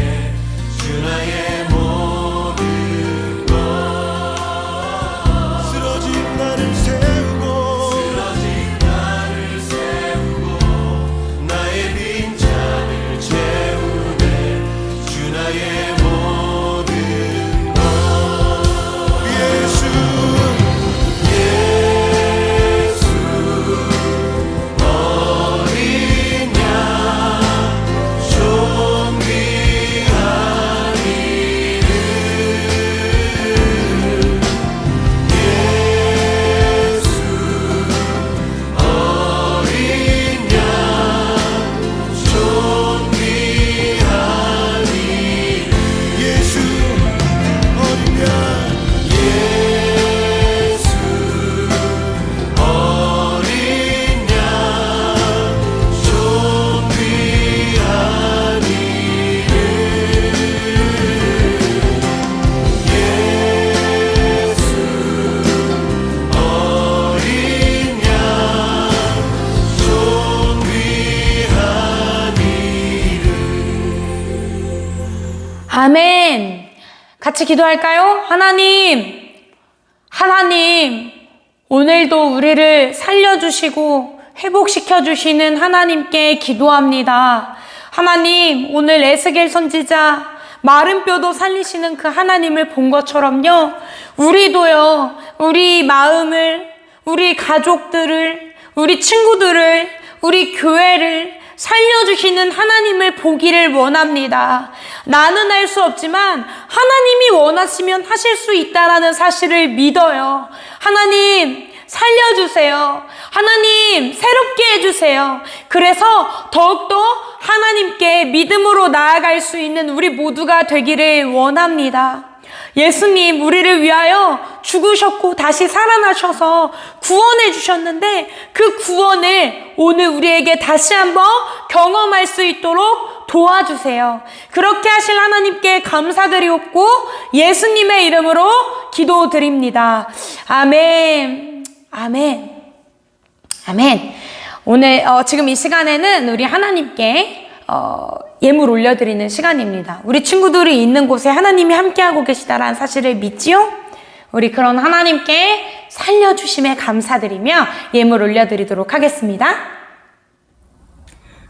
주 나의 모든 것. 쓰러진 나를 세우고 나의 빈잔을 채우네. 주 나의 모든 것. 예수 아멘. 같이 기도할까요? 하나님, 오늘도 우리를 살려주시고 회복시켜주시는 하나님께 기도합니다. 하나님, 오늘 에스겔 선지자 마른 뼈도 살리시는 그 하나님을 본 것처럼요, 우리도요, 우리 마음을, 우리 가족들을, 우리 친구들을, 우리 교회를 살려주시는 하나님을 보기를 원합니다. 나는 할 수 없지만 하나님이 원하시면 하실 수 있다라는 사실을 믿어요. 하나님, 살려주세요. 하나님, 새롭게 해주세요. 그래서 더욱더 하나님께 믿음으로 나아갈 수 있는 우리 모두가 되기를 원합니다. 예수님, 우리를 위하여 죽으셨고 다시 살아나셔서 구원해 주셨는데 그 구원을 오늘 우리에게 다시 한번 경험할 수 있도록 도와주세요. 그렇게 하실 하나님께 감사드리옵고 예수님의 이름으로 기도드립니다. 아멘. 아멘. 아멘. 오늘 지금 이 시간에는 우리 하나님께 예물 올려드리는 시간입니다. 우리 친구들이 있는 곳에 하나님이 함께하고 계시다라는 사실을 믿지요? 우리 그런 하나님께 살려주심에 감사드리며 예물 올려드리도록 하겠습니다.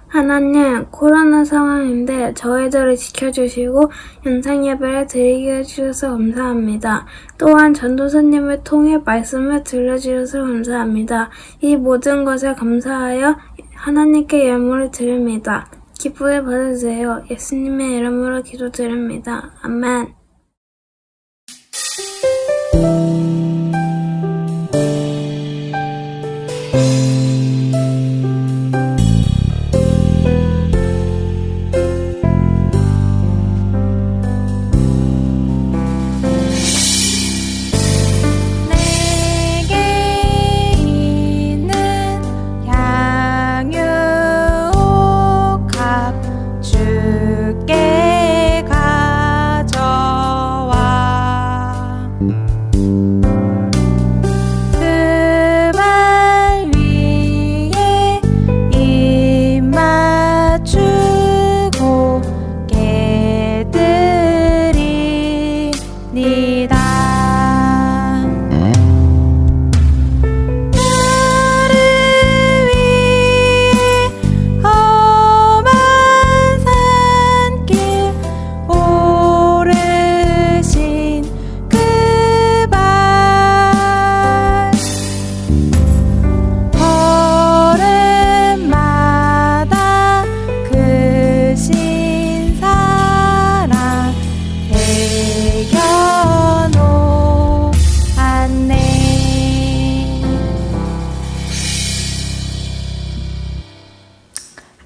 하나님, 코로나 상황인데 저희들을 지켜주시고 영상 예배를 드리게 해주셔서 감사합니다. 또한 전도사님을 통해 말씀을 들려주셔서 감사합니다. 이 모든 것에 감사하여 하나님께 예물을 드립니다. 기쁘게 받으세요. 예수님의 이름으로 기도드립니다. 아멘.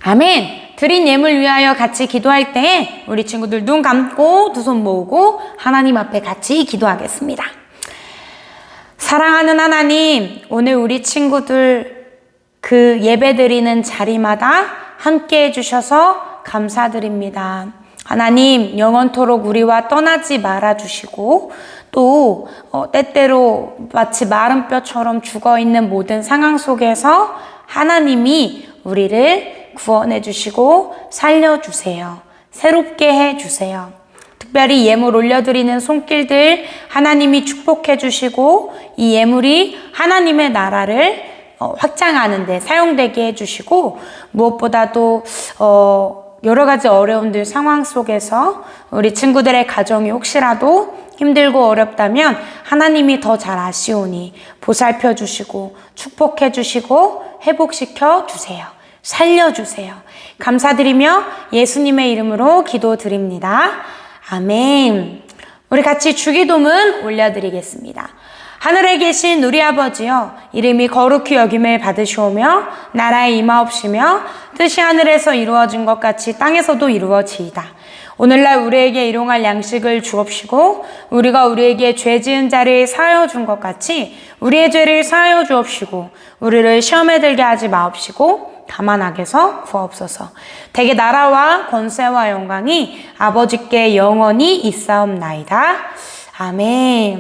아멘. 드린 예물 위하여 같이 기도할 때 우리 친구들 눈 감고 두 손 모으고 하나님 앞에 같이 기도하겠습니다. 사랑하는 하나님, 오늘 우리 친구들 그 예배 드리는 자리마다 함께 해주셔서 감사드립니다. 하나님, 영원토록 우리와 떠나지 말아주시고 또 때때로 마치 마른 뼈처럼 죽어있는 모든 상황 속에서 하나님이 우리를 구원해 주시고 살려주세요. 새롭게 해주세요. 특별히 예물 올려드리는 손길들 하나님이 축복해 주시고 이 예물이 하나님의 나라를 확장하는 데 사용되게 해주시고 무엇보다도 여러 가지 어려움들 상황 속에서 우리 친구들의 가정이 혹시라도 힘들고 어렵다면 하나님이 더 잘 아시오니 보살펴 주시고 축복해 주시고 회복시켜 주세요. 살려주세요. 감사드리며 예수님의 이름으로 기도드립니다. 아멘. 우리 같이 주기도문 올려드리겠습니다. 하늘에 계신 우리 아버지여, 이름이 거룩히 여김을 받으시오며 나라에 임하옵시며 뜻이 하늘에서 이루어진 것 같이 땅에서도 이루어지이다. 오늘날 우리에게 일용할 양식을 주옵시고 우리가 우리에게 죄 지은 자를 사하여 준 것 같이 우리의 죄를 사하여 주옵시고 우리를 시험에 들게 하지 마옵시고 다만 악에서 구하옵소서. 대개 나라와 권세와 영광이 아버지께 영원히 있사옵나이다. 아멘.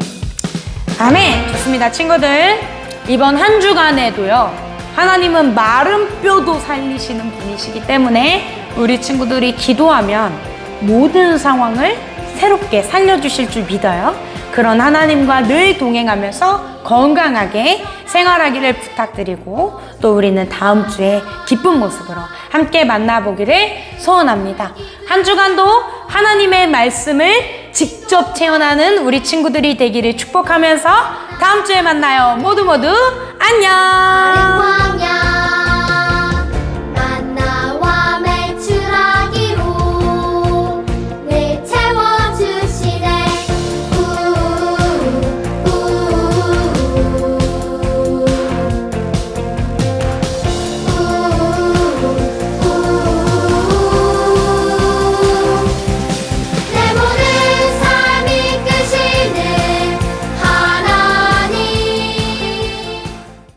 아멘. 좋습니다. 친구들, 이번 한 주간에도요, 하나님은 마른 뼈도 살리시는 분이시기 때문에 우리 친구들이 기도하면 모든 상황을 새롭게 살려주실 줄 믿어요. 그런 하나님과 늘 동행하면서 건강하게 생활하기를 부탁드리고 또 우리는 다음 주에 기쁜 모습으로 함께 만나보기를 소원합니다. 한 주간도 하나님의 말씀을 직접 체험하는 우리 친구들이 되기를 축복하면서 다음 주에 만나요. 모두 안녕. 안녕.